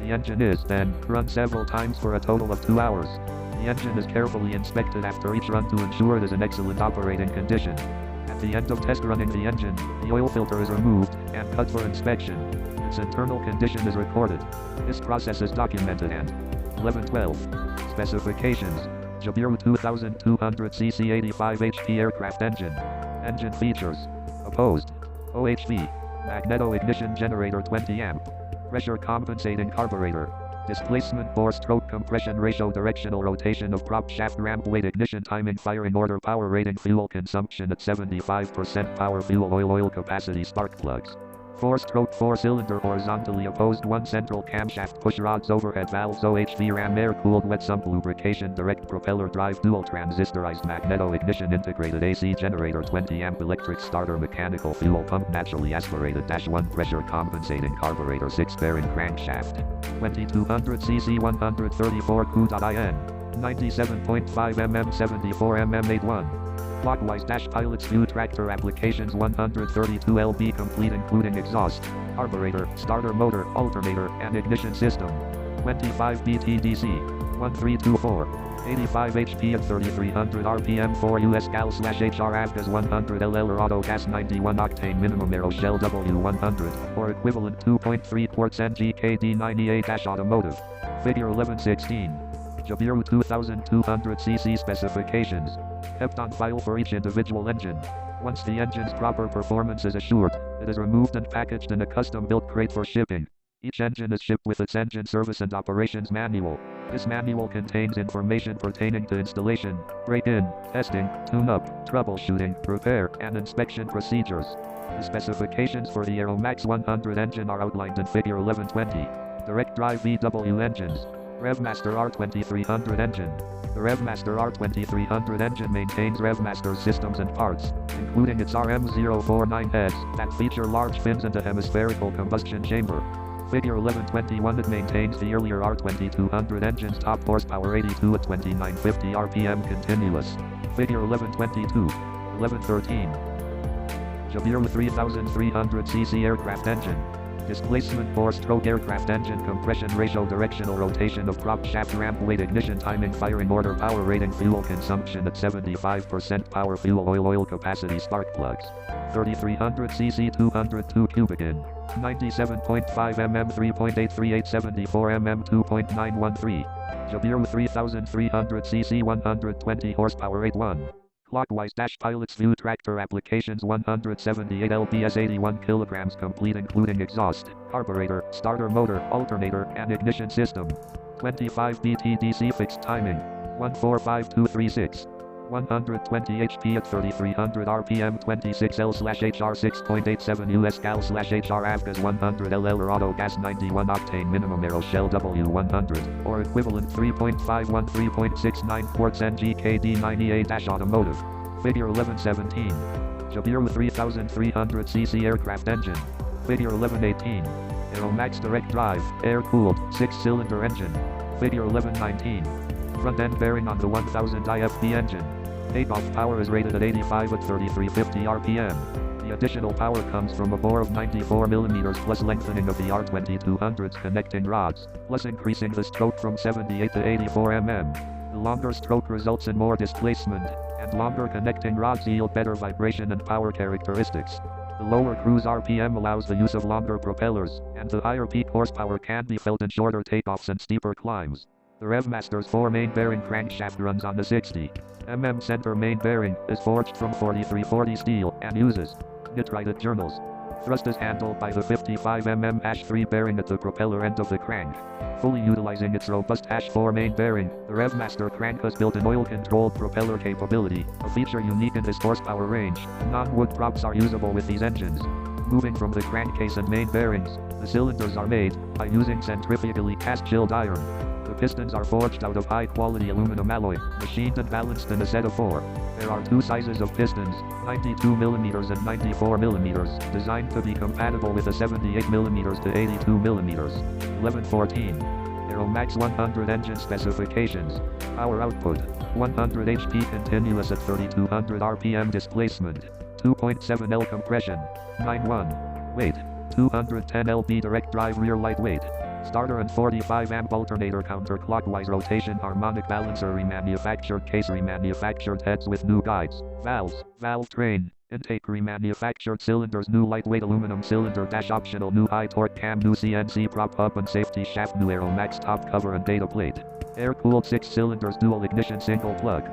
The engine is then run several times for a total of 2 hours. The engine is carefully inspected after each run to ensure it is in excellent operating condition. At the end of test running the engine, the oil filter is removed and cut for inspection. Its internal condition is recorded. This process is documented. And 1112. Specifications. Jabiru 2200cc 85 HP aircraft engine. Engine features. Opposed. OHV. Magneto ignition generator 20 amp. Pressure compensating carburetor. Displacement 4-stroke compression ratio, directional rotation of prop shaft, ramp weight, ignition timing, firing order, power rating, fuel consumption at 75%, power, fuel, oil capacity, spark plugs. 4-stroke 4-cylinder horizontally opposed, 1 central camshaft, push rods, overhead valves, OHV ram, air-cooled wet sump lubrication, direct propeller drive, dual transistorized magneto ignition, integrated AC generator, 20 amp electric starter, mechanical fuel pump, naturally aspirated, -1 pressure compensating carburetor, 6 bearing crankshaft. 2200cc 134 Ku.in. 97.5 mm 74 mm 81. Clockwise pilot's view, tractor applications 132 lb complete including exhaust, carburetor, starter motor, alternator, and ignition system. 25 BTDC, 1324, 85 HP at 3300 RPM, 4 US gal/HR Avgas 100 LL or Auto Gas 91 octane minimum Aero Shell W100, or equivalent 2.3 quarts NGKD 98-automotive. Figure 1116. Jabiru 2200cc specifications. Kept on file for each individual engine. Once the engine's proper performance is assured, it is removed and packaged in a custom-built crate for shipping. Each engine is shipped with its engine service and operations manual. This manual contains information pertaining to installation, break-in, testing, tune-up, troubleshooting, repair, and inspection procedures. The specifications for the Aeromax 100 engine are outlined in Figure 1120. Direct drive VW engines. RevMaster R2300 engine. The RevMaster R2300 engine maintains RevMaster's systems and parts, including its RM049 heads that feature large fins and a hemispherical combustion chamber. Figure 1121. It maintains the earlier R2200 engine's top horsepower 82 at 2950 RPM continuous. Figure 1122. 1113. Jabiru 3300cc aircraft engine. Displacement four-stroke aircraft engine compression ratio directional rotation of prop shaft ramp weight ignition timing firing order power rating fuel consumption at 75% power fuel oil capacity spark plugs 3300 cc 202 cubic in 97.5 mm 3.838 74 mm 2.913 Jabiru 3300 cc 120 horsepower 81 Clockwise dash pilot's view tractor applications 178 lps 81 kilograms complete including exhaust, carburetor, starter motor, alternator, and ignition system. 25 BT DC fixed timing. 145236. 120 HP at 3300 RPM 26L/HR 6.87 US Gal/HR Avgas 100 LL or Auto Gas 91 octane minimum aero shell W100 or equivalent 3.51 3.69 quarts NGKD 98-automotive. Figure 1117. Jabiru 3300 cc aircraft engine. Figure 1118. Aeromax direct drive, air-cooled, 6-cylinder engine. Figure 1119. Front end bearing on the 1000 IFP engine. Takeoff power is rated at 85 at 3350 RPM. The additional power comes from a bore of 94 mm plus lengthening of the R2200's connecting rods, plus increasing the stroke from 78 to 84 mm. The longer stroke results in more displacement, and longer connecting rods yield better vibration and power characteristics. The lower cruise RPM allows the use of longer propellers, and the higher peak horsepower can be felt in shorter takeoffs and steeper climbs. The RevMaster's 4 main bearing crankshaft runs on the 60 mm center main bearing, is forged from 4340 steel, and uses nitride journals. Thrust is handled by the 55 mm #3 bearing at the propeller end of the crank. Fully utilizing its robust #4 main bearing, the RevMaster crank has built an oil-controlled propeller capability, a feature unique in this horsepower range. Non-wood props are usable with these engines. Moving from the crankcase and main bearings, the cylinders are made by using centrifugally cast-chilled iron. The pistons are forged out of high-quality aluminum alloy, machined and balanced in a set of 4. There are 2 sizes of pistons, 92 mm and 94 mm, designed to be compatible with the 78 mm to 82 mm. 1114. Aeromax 100 engine specifications. Power output, 100 HP continuous at 3200 RPM displacement, 2.7 L compression, 9.1. Weight, 210 lb direct drive rear lightweight. Starter and 45 amp alternator counterclockwise rotation harmonic balancer remanufactured case remanufactured heads with new guides, valves, valve train, intake remanufactured cylinders new lightweight aluminum cylinder dash optional new high torque cam new CNC prop hub and safety shaft new Aeromax top cover and data plate. Air-cooled 6 cylinders dual ignition single plug.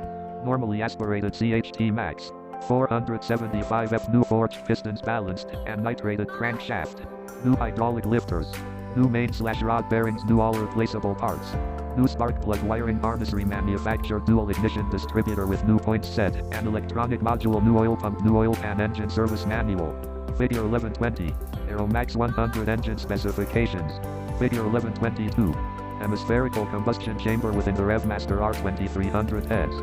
Normally aspirated CHT max. 475 F new forged pistons balanced and nitrated crankshaft. New hydraulic lifters. New main/rod bearings new all replaceable parts. New spark plug wiring harness remanufactured dual ignition distributor with new points set and electronic module new oil pump new oil pan engine service manual. Figure 1120. Aeromax 100 engine specifications. Figure 1122. Hemispherical combustion chamber within the RevMaster R2300 heads.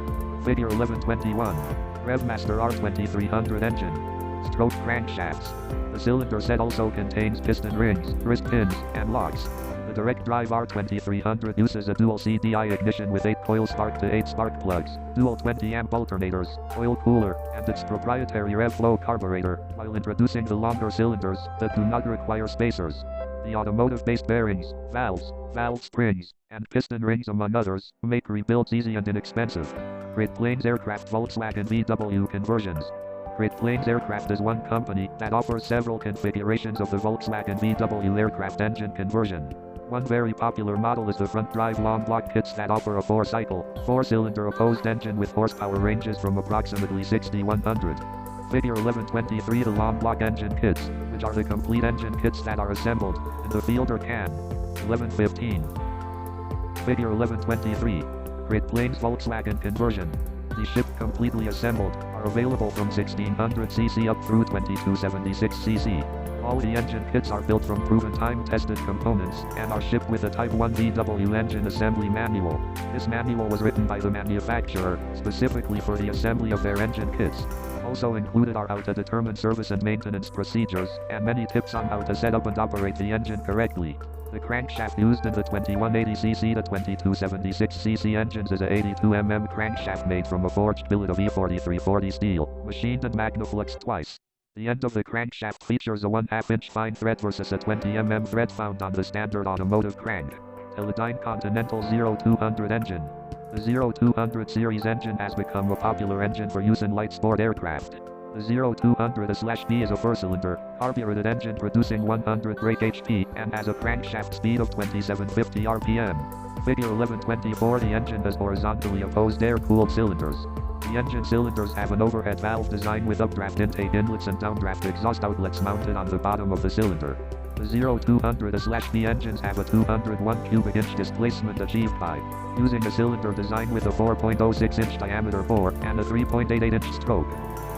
Figure 1121. RevMaster R2300 engine. Stroke crankshafts. The cylinder set also contains piston rings, wrist pins, and locks. The direct drive R2300 uses a dual CDI ignition with 8 coil spark to 8 spark plugs, dual 20 amp alternators, oil cooler, and its proprietary RevFlow carburetor, while introducing the longer cylinders that do not require spacers. The automotive-based bearings, valves, valve springs, and piston rings among others, make rebuilds easy and inexpensive. Great Plains Aircraft Volkswagen VW conversions. Great Plains Aircraft is one company that offers several configurations of the Volkswagen VW aircraft engine conversion. One very popular model is the front drive long block kits that offer a 4-cycle, 4-cylinder opposed engine with horsepower ranges from approximately 60-100. Figure 1123 the long block engine kits, which are the complete engine kits that are assembled in the field or can. 1115. Figure 1123. Great Plains Volkswagen conversion. These shipped completely assembled, are available from 1600cc up through 2276cc. All the engine kits are built from proven time-tested components, and are shipped with a Type 1 VW engine assembly manual. This manual was written by the manufacturer, specifically for the assembly of their engine kits. Also included are how to determine service and maintenance procedures, and many tips on how to set up and operate the engine correctly. The crankshaft used in the 2180cc to 2276cc engines is a 82 mm crankshaft made from a forged billet of E4340 steel, machined and magnafluxed twice. The end of the crankshaft features a 1/2-inch fine thread versus a 20 mm thread found on the standard automotive crank. Teledyne Continental 0200 engine. The 0200 series engine has become a popular engine for use in light sport aircraft. The 0200/B is a 4-cylinder, carbureted engine producing 100 brake HP and has a crankshaft speed of 2750 rpm. Figure 1124. The engine has horizontally opposed air-cooled cylinders. The engine cylinders have an overhead valve design with updraft intake inlets and downdraft exhaust outlets mounted on the bottom of the cylinder. The 0200/B engines have a 201 cubic inch displacement achieved by using a cylinder design with a 4.06 inch diameter bore and a 3.88 inch stroke.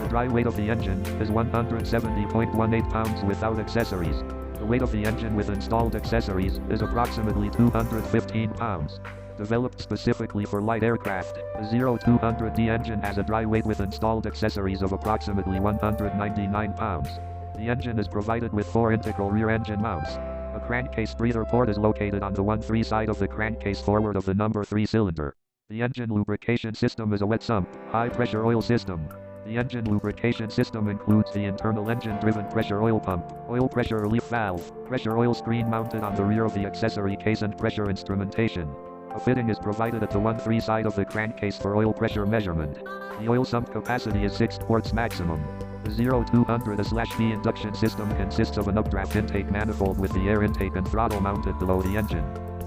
The dry weight of the engine is 170.18 pounds without accessories. The weight of the engine with installed accessories is approximately 215 pounds. Developed specifically for light aircraft, the 0200D engine has a dry weight with installed accessories of approximately 199 pounds. The engine is provided with 4 integral rear engine mounts. A crankcase breather port is located on the 1-3 side of the crankcase forward of the number 3 cylinder. The engine lubrication system is a wet sump, high-pressure oil system. The engine lubrication system includes the internal engine-driven pressure oil pump, oil pressure relief valve, pressure oil screen mounted on the rear of the accessory case and pressure instrumentation. A fitting is provided at the 1-3 side of the crankcase for oil pressure measurement. The oil sump capacity is 6 quarts maximum. The 0200/B induction system consists of an updraft intake manifold with the air intake and throttle mounted below the engine.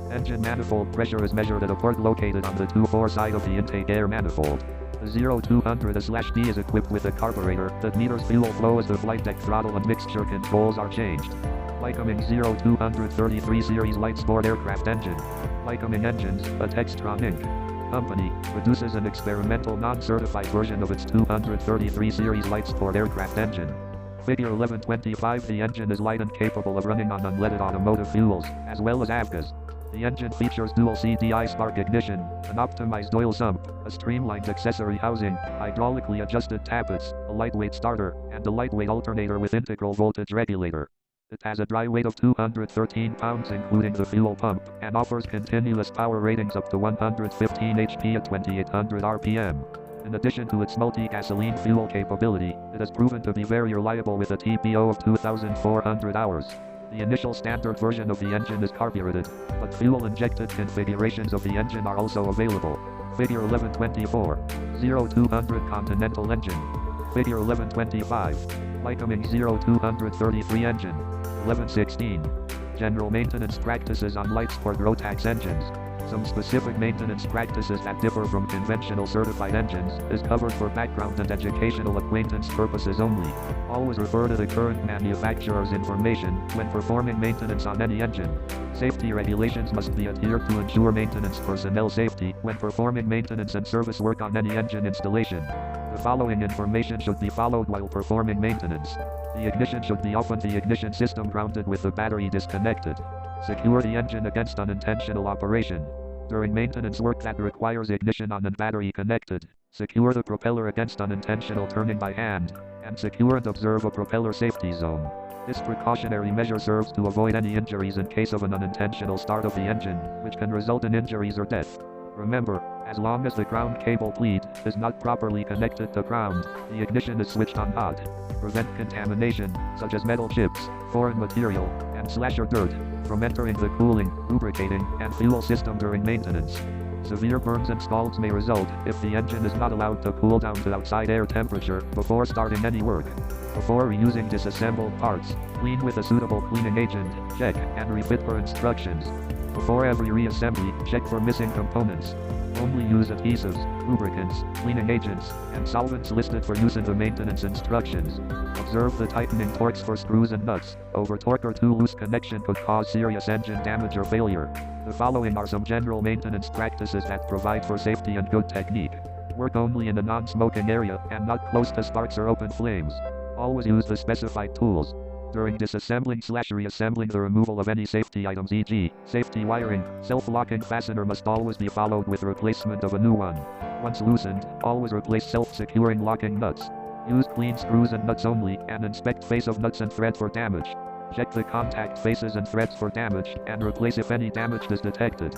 Engine manifold pressure is measured at a port located on the 2-4 side of the intake air manifold. The 0200/B is equipped with a carburetor that meters fuel flow as the flight deck throttle and mixture controls are changed. Lycoming 0233 series light sport aircraft engine. Lycoming Engines, a Textron Inc. company, produces an experimental non-certified version of its 233 series light sport aircraft engine. Figure 1125. The engine is light and capable of running on unleaded automotive fuels, as well as avgas. The engine features dual CDI spark ignition, an optimized oil sump, a streamlined accessory housing, hydraulically adjusted tappets, a lightweight starter, and a lightweight alternator with integral voltage regulator. It has a dry weight of 213 pounds including the fuel pump, and offers continuous power ratings up to 115 HP at 2800 rpm. In addition to its multi-gasoline fuel capability, it has proven to be very reliable with a TPO of 2,400 hours. The initial standard version of the engine is carbureted, but fuel-injected configurations of the engine are also available. Figure 1124. 0200 Continental engine. Figure 1125. Lycoming 0233 engine. 1116. General maintenance practices on light sport Rotax engines. Some specific maintenance practices that differ from conventional certified engines is covered for background and educational acquaintance purposes only. Always refer to the current manufacturer's information when performing maintenance on any engine. Safety regulations must be adhered to ensure maintenance personnel safety when performing maintenance and service work on any engine installation. The following information should be followed while performing maintenance. The ignition should be off and the ignition system grounded with the battery disconnected. Secure the engine against unintentional operation. During maintenance work that requires ignition on and battery connected, secure the propeller against unintentional turning by hand, and secure and observe a propeller safety zone. This precautionary measure serves to avoid any injuries in case of an unintentional start of the engine, which can result in injuries or death. Remember, as long as the ground cable lead is not properly connected to ground, the ignition is switched on hot. Prevent contamination, such as metal chips, foreign material, and slasher dirt, from entering the cooling, lubricating, and fuel system during maintenance. Severe burns and scalds may result if the engine is not allowed to cool down to outside air temperature before starting any work. Before reusing disassembled parts, clean with a suitable cleaning agent, check and refit per instructions. Before every reassembly, check for missing components. Only use adhesives, lubricants, cleaning agents, and solvents listed for use in the maintenance instructions. Observe the tightening torques for screws and nuts. Over torque or too loose connection could cause serious engine damage or failure. The following are some general maintenance practices that provide for safety and good technique. Work only in a non-smoking area and not close to sparks or open flames. Always use the specified tools. During disassembling/reassembling, the removal of any safety items, e.g., safety wiring, self-locking fastener must always be followed with replacement of a new one. Once loosened, always replace self-securing locking nuts. Use clean screws and nuts only, and inspect face of nuts and thread for damage. Check the contact faces and threads for damage, and replace if any damage is detected.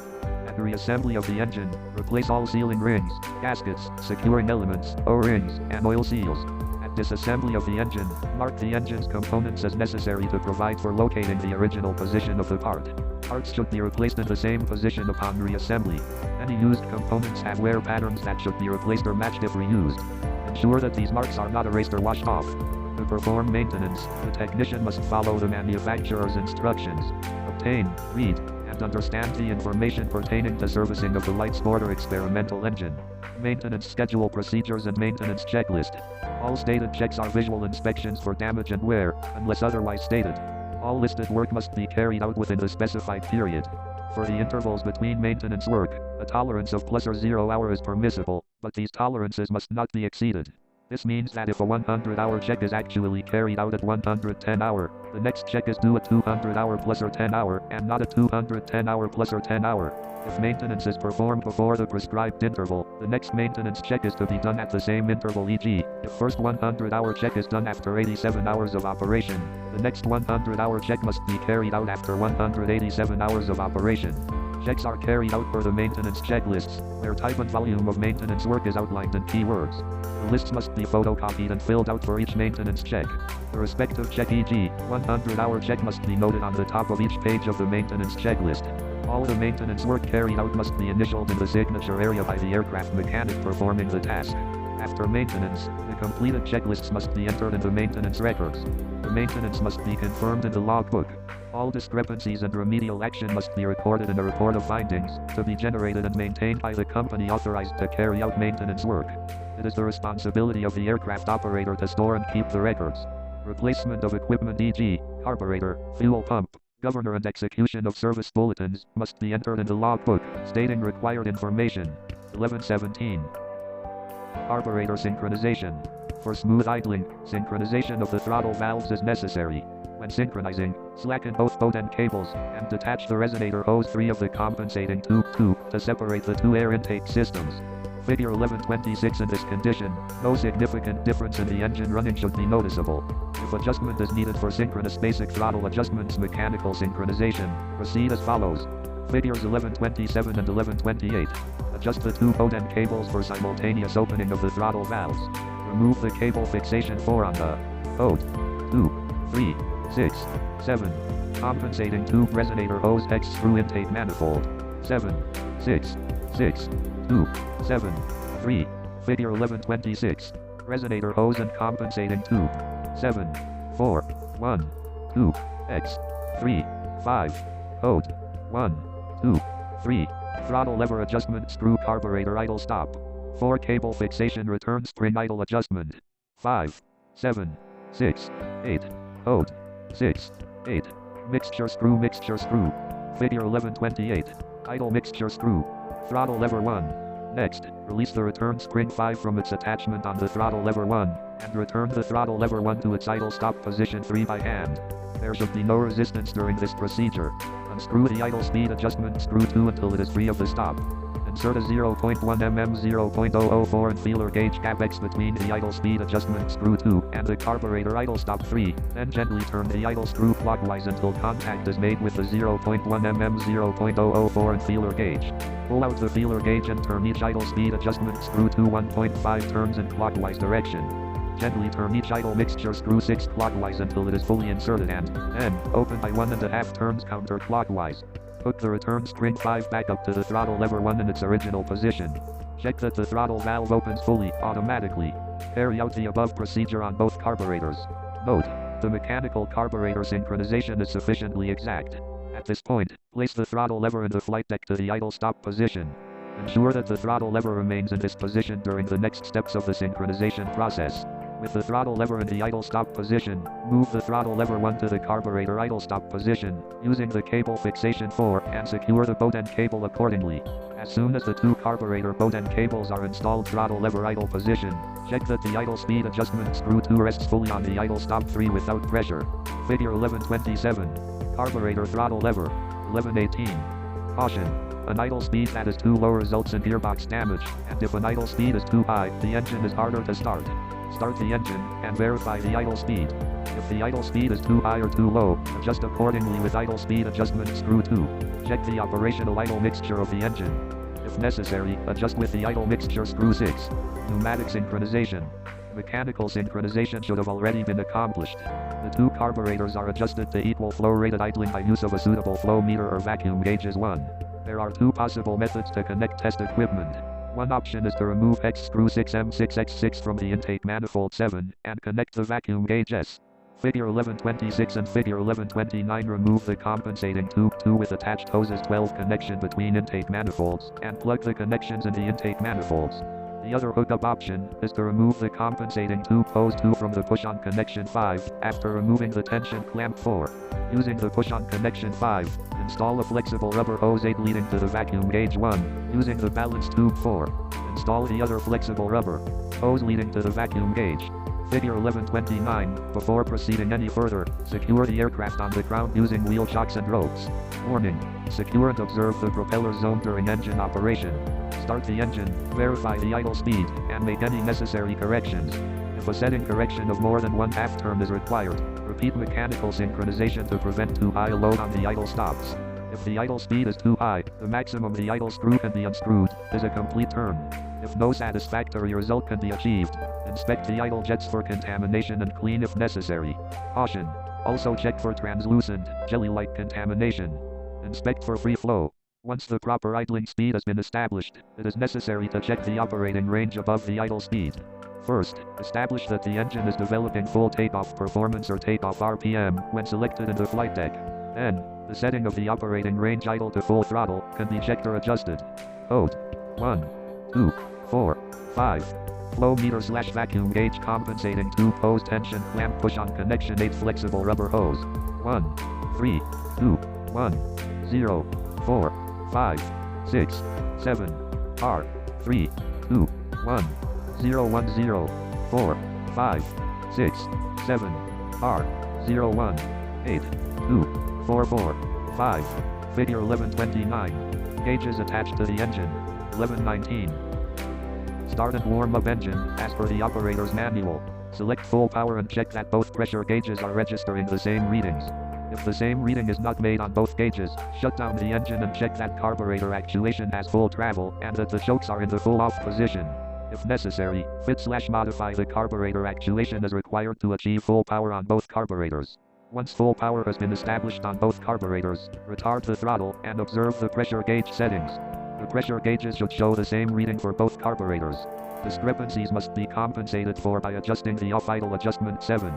At reassembly of the engine, replace all sealing rings, gaskets, securing elements, O-rings, and oil seals. At Disassembly of the engine. Mark the engine's components as necessary to provide for locating the original position of the part. Parts should be replaced in the same position upon reassembly. Any used components have wear patterns that should be replaced or matched if reused. Ensure that these marks are not erased or washed off. To perform maintenance, the technician must follow the manufacturer's instructions. Obtain, read, and understand the information pertaining to servicing of the Lightsporter experimental engine. Maintenance schedule procedures and maintenance checklist. All stated checks are visual inspections for damage and wear, unless otherwise stated. All listed work must be carried out within the specified period. For the intervals between maintenance work, a tolerance of plus or 0 hour is permissible, but these tolerances must not be exceeded. This means that if a 100-hour check is actually carried out at 110-hour, the next check is due at 200-hour plus or 10-hour, and not at 210-hour plus or 10-hour. If maintenance is performed before the prescribed interval, the next maintenance check is to be done at the same interval, e.g., if first 100-hour check is done after 87 hours of operation, the next 100-hour check must be carried out after 187 hours of operation. Checks are carried out per the maintenance checklists. Their type and volume of maintenance work is outlined in keywords. The lists must be photocopied and filled out for each maintenance check. The respective check, e.g., 100-hour check, must be noted on the top of each page of the maintenance checklist. All the maintenance work carried out must be initialed in the signature area by the aircraft mechanic performing the task. After maintenance, the completed checklists must be entered in the maintenance records. The maintenance must be confirmed in the logbook. All discrepancies and remedial action must be recorded in a report of findings, to be generated and maintained by the company authorized to carry out maintenance work. It is the responsibility of the aircraft operator to store and keep the records. Replacement of equipment, e.g., carburetor, fuel pump, governor and execution of service bulletins, must be entered in the logbook, stating required information. 1117. Carburetor synchronization. For smooth idling, synchronization of the throttle valves is necessary. When synchronizing, slacken both boat end cables, and detach the resonator hose 3 of the compensating tube 2, to separate the two air intake systems. Figure 1126. In this condition, no significant difference in the engine running should be noticeable. If adjustment is needed for synchronous basic throttle adjustments mechanical synchronization, proceed as follows. Figures 1127 and 1128. Adjust the two boat end cables for simultaneous opening of the throttle valves. Remove the cable fixation 4 on the boat. 2, 3, 6, 7. Compensating tube resonator hose X screw intake manifold. 7, 6, 6, 2, 7, 3. Figure 1126. Resonator hose and compensating tube. 7, 4, 1, 2, X, 3, 5. Code. 1, 2, 3. Throttle lever adjustment screw carburetor idle stop. 4. Cable fixation return spring idle adjustment. 5, 7, 6, 8. Code. 6, 8. Mixture screw. Figure 1128. Idle mixture screw. Throttle lever 1. Next, release the return spring 5 from its attachment on the throttle lever 1, and return the throttle lever 1 to its idle stop position 3 by hand. There should be no resistance during this procedure. Unscrew the idle speed adjustment screw 2 until it is free of the stop. Insert a 0.1 mm 0.004 and feeler gauge capex between the idle speed adjustment screw 2 and the carburetor idle stop 3, then gently turn the idle screw clockwise until contact is made with the 0.1 mm 0.004 and feeler gauge. Pull out the feeler gauge and turn each idle speed adjustment screw 2 1.5 turns in clockwise direction. Gently turn each idle mixture screw 6 clockwise until it is fully inserted and, then, open by 1.5 turns counterclockwise. Hook the return spring 5 back up to the throttle lever 1 in its original position. Check that the throttle valve opens fully, automatically. Carry out the above procedure on both carburetors. Note: the mechanical carburetor synchronization is sufficiently exact. At this point, place the throttle lever in the flight deck to the idle stop position. Ensure that the throttle lever remains in this position during the next steps of the synchronization process. With the throttle lever in the idle stop position, move the throttle lever 1 to the carburetor idle stop position, using the cable fixation 4, and secure the boat end cable accordingly. As soon as the two carburetor boat end cables are installed throttle lever idle position, check that the idle speed adjustment screw 2 rests fully on the idle stop 3 without pressure. Figure 1127. Carburetor throttle lever. 1118. Caution. An idle speed that is too low results in gearbox damage, and if an idle speed is too high, the engine is harder to start. Start the engine, and verify the idle speed. If the idle speed is too high or too low, adjust accordingly with idle speed adjustment screw 2. Check the operational idle mixture of the engine. If necessary, adjust with the idle mixture screw 6. Pneumatic synchronization. Mechanical synchronization should have already been accomplished. The two carburetors are adjusted to equal flow rate at idling by use of a suitable flow meter or vacuum gauge as one. There are two possible methods to connect test equipment. One option is to remove hex screw 6M6X6 from the intake manifold 7 and connect the vacuum gauge S. Figure 1126 and Figure 1129 remove the compensating tube 2 with attached hoses 12 connection between intake manifolds and plug the connections in the intake manifolds. The other hookup option is to remove the compensating tube hose 2 from the push-on connection 5 after removing the tension clamp 4. Using the push-on connection 5, install a flexible rubber hose 8 leading to the vacuum gauge 1. Using the balance tube 4, install the other flexible rubber hose leading to the vacuum gauge. Figure 1129. Before proceeding any further, secure the aircraft on the ground using wheel chocks and ropes. Warning: secure and observe the propeller zone during engine operation. Start the engine, verify the idle speed, and make any necessary corrections. If a setting correction of more than 1/2 turn is required, repeat mechanical synchronization to prevent too high a load on the idle stops. If the idle speed is too high, the maximum the idle screw can be unscrewed is a complete turn. If no satisfactory result can be achieved, inspect the idle jets for contamination and clean if necessary. Caution: also check for translucent, jelly-like contamination. Inspect for free flow. Once the proper idling speed has been established, it is necessary to check the operating range above the idle speed. First, establish that the engine is developing full takeoff performance or takeoff RPM when selected in the flight deck. Then, the setting of the operating range idle to full throttle can be checked or adjusted. Code 1, 2, 4, 5. Flow meter / vacuum gauge compensating tube hose tension clamp push on connection 8 flexible rubber hose. 1, 3, 2, 1, 0, 4, 5, 6, 7, R, 3, 2, 1, 0, 1, 0, 4, 5, 6, 7, R, 0, 1, 8, 2, 4, 4, 5. Figure 1129. Gauges attached to the engine. 1119. Start and warm up engine, as per the operator's manual. Select full power and check that both pressure gauges are registering the same readings. If the same reading is not made on both gauges, shut down the engine and check that carburetor actuation has full travel and that the chokes are in the full off position. If necessary, fit/modify the carburetor actuation as required to achieve full power on both carburetors. Once full power has been established on both carburetors, retard the throttle and observe the pressure gauge settings. The pressure gauges should show the same reading for both carburetors. Discrepancies must be compensated for by adjusting the off-idle adjustment 7.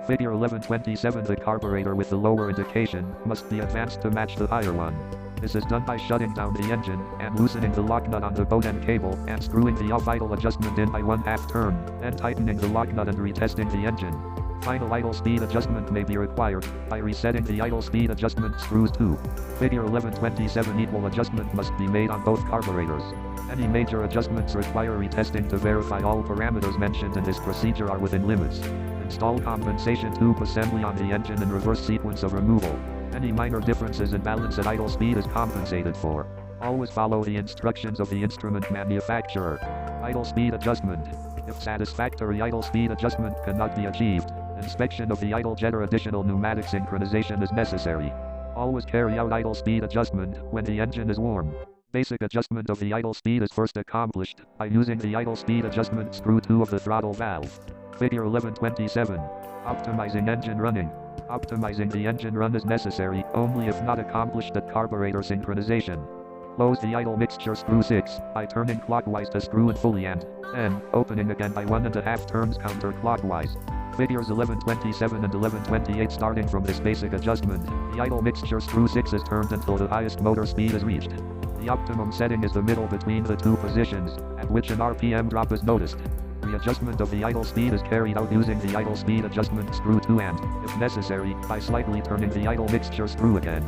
Figure 1127. The carburetor with the lower indication must be advanced to match the higher one. This is done by shutting down the engine and loosening the lock nut on the boat end cable and screwing the off-idle adjustment in by 1/2 turn, then tightening the lock nut and retesting the engine. Final idle speed adjustment may be required by resetting the idle speed adjustment screws too. Figure 1127. Equal adjustment must be made on both carburetors. Any major adjustments require retesting to verify all parameters mentioned in this procedure are within limits. Install compensation tube assembly on the engine in reverse sequence of removal. Any minor differences in balance at idle speed is compensated for. Always follow the instructions of the instrument manufacturer. Idle speed adjustment. If satisfactory idle speed adjustment cannot be achieved, inspection of the idle jet or additional pneumatic synchronization is necessary. Always carry out idle speed adjustment when the engine is warm. Basic adjustment of the idle speed is first accomplished by using the idle speed adjustment screw 2 of the throttle valve. Figure 1127. Optimizing engine running. Optimizing the engine run is necessary only if not accomplished at carburetor synchronization. Close the idle mixture screw 6 by turning clockwise to screw it fully and then opening again by 1.5 turns counterclockwise. Figures 1127 and 1128. Starting from this basic adjustment, the idle mixture screw 6 is turned until the highest motor speed is reached. The optimum setting is the middle between the two positions, at which an RPM drop is noticed. Readjustment of the idle speed is carried out using the idle speed adjustment screw 2 and, if necessary, by slightly turning the idle mixture screw again.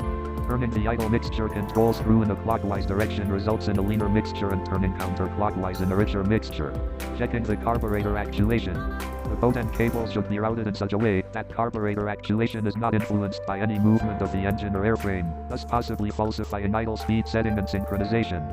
Turning the idle mixture control screw in a clockwise direction results in a leaner mixture and turning counterclockwise in a richer mixture. Checking the carburetor actuation. The boat end cables should be routed in such a way that carburetor actuation is not influenced by any movement of the engine or airframe, thus possibly falsifying idle speed setting and synchronization.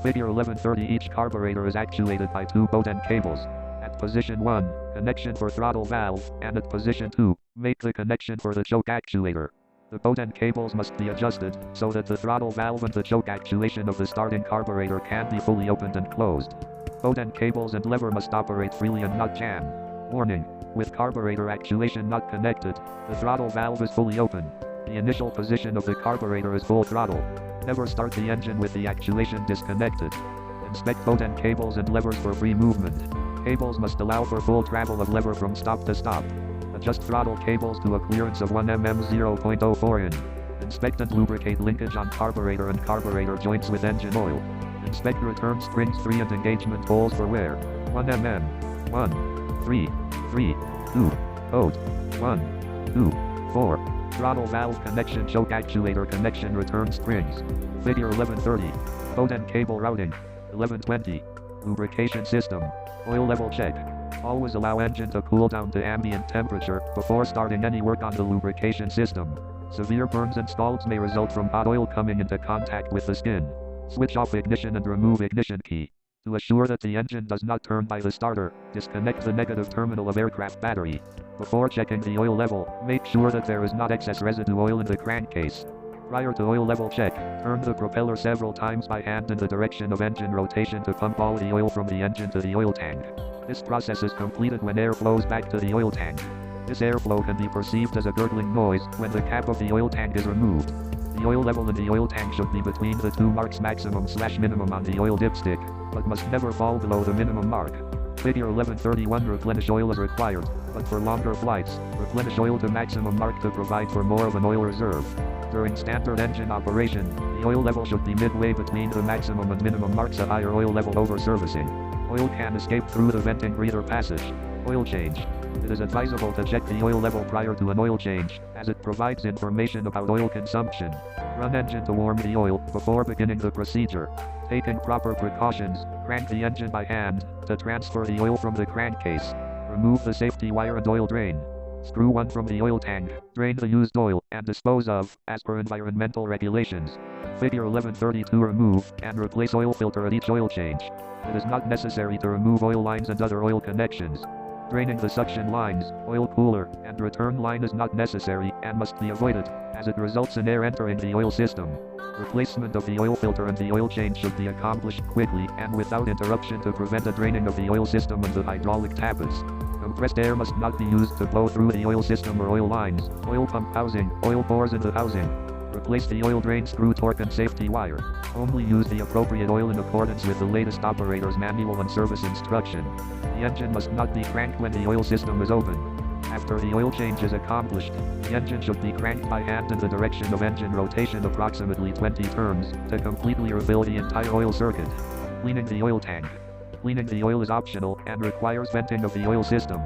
Figure 1130. Each carburetor is actuated by 2 boat end cables. At position 1, connection for throttle valve, and at position 2, make the connection for the choke actuator. The boat end cables must be adjusted so that the throttle valve and the choke actuation of the starting carburetor can be fully opened and closed. Boat end cables and lever must operate freely and not jam. Warning. With carburetor actuation not connected, the throttle valve is fully open. The initial position of the carburetor is full throttle. Never start the engine with the actuation disconnected. Inspect boat end cables and levers for free movement. Cables must allow for full travel of lever from stop to stop. Adjust throttle cables to a clearance of 1 mm 0.04 in. Inspect and lubricate linkage on carburetor and carburetor joints with engine oil. Inspect return springs 3 and engagement holes for wear. 1 mm. 1, 3, 3, 2, boat. 1, 2, 4. Throttle valve connection, choke actuator connection, return springs. Figure 1130. Boat end cable routing. 1120. Lubrication system. Oil level check. Always allow engine to cool down to ambient temperature before starting any work on the lubrication system. Severe burns and scalds may result from hot oil coming into contact with the skin. Switch off ignition and remove ignition key. To assure that the engine does not turn by the starter, disconnect the negative terminal of aircraft battery. Before checking the oil level, make sure that there is not excess residue oil in the crankcase. Prior to oil level check, turn the propeller several times by hand in the direction of engine rotation to pump all the oil from the engine to the oil tank. This process is completed when air flows back to the oil tank. This airflow can be perceived as a gurgling noise when the cap of the oil tank is removed. The oil level in the oil tank should be between the two marks maximum/minimum on the oil dipstick, but must never fall below the minimum mark. Figure 1131. Replenish oil is required, but for longer flights, replenish oil to maximum mark to provide for more of an oil reserve. During standard engine operation, the oil level should be midway between the maximum and minimum marks. A higher oil level over servicing. Oil can escape through the venting breather passage. Oil change. It is advisable to check the oil level prior to an oil change, as it provides information about oil consumption. Run engine to warm the oil before beginning the procedure. Taking proper precautions, crank the engine by hand to transfer the oil from the crankcase. Remove the safety wire and oil drain. Screw one from the oil tank, drain the used oil, and dispose of, as per environmental regulations. Figure 1132. Remove and replace oil filter at each oil change. It is not necessary to remove oil lines and other oil connections. Draining the suction lines, oil cooler, and return line is not necessary and must be avoided, as it results in air entering the oil system. Replacement of the oil filter and the oil change should be accomplished quickly and without interruption to prevent the draining of the oil system and the hydraulic tappets. Compressed air must not be used to blow through the oil system or oil lines. Oil pump housing, oil pores in the housing. Replace the oil drain screw, torque and safety wire. Only use the appropriate oil in accordance with the latest operator's manual and service instruction. The engine must not be cranked when the oil system is open. After the oil change is accomplished, the engine should be cranked by hand in the direction of engine rotation approximately 20 turns to completely refill the entire oil circuit. Cleaning the oil tank. Cleaning the oil is optional and requires venting of the oil system.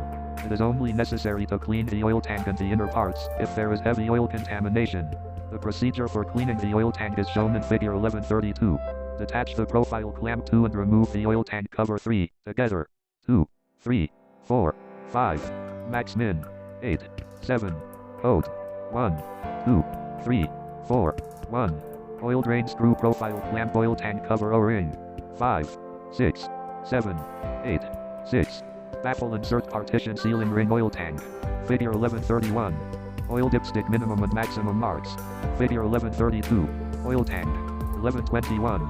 It is only necessary to clean the oil tank and the inner parts if there is heavy oil contamination. The procedure for cleaning the oil tank is shown in figure 1132. Detach the profile clamp 2 and remove the oil tank cover 3, together. 2, 3, 4, 5, max min, 8, 7, code, 1, 2, 3, 4, 1. Oil drain screw profile clamp oil tank cover O-ring. 5, 6, 7, 8, 6. Baffle insert partition sealing ring oil tank. Figure 1131. Oil dipstick minimum and maximum marks. Figure 1132. Oil tank. 1121.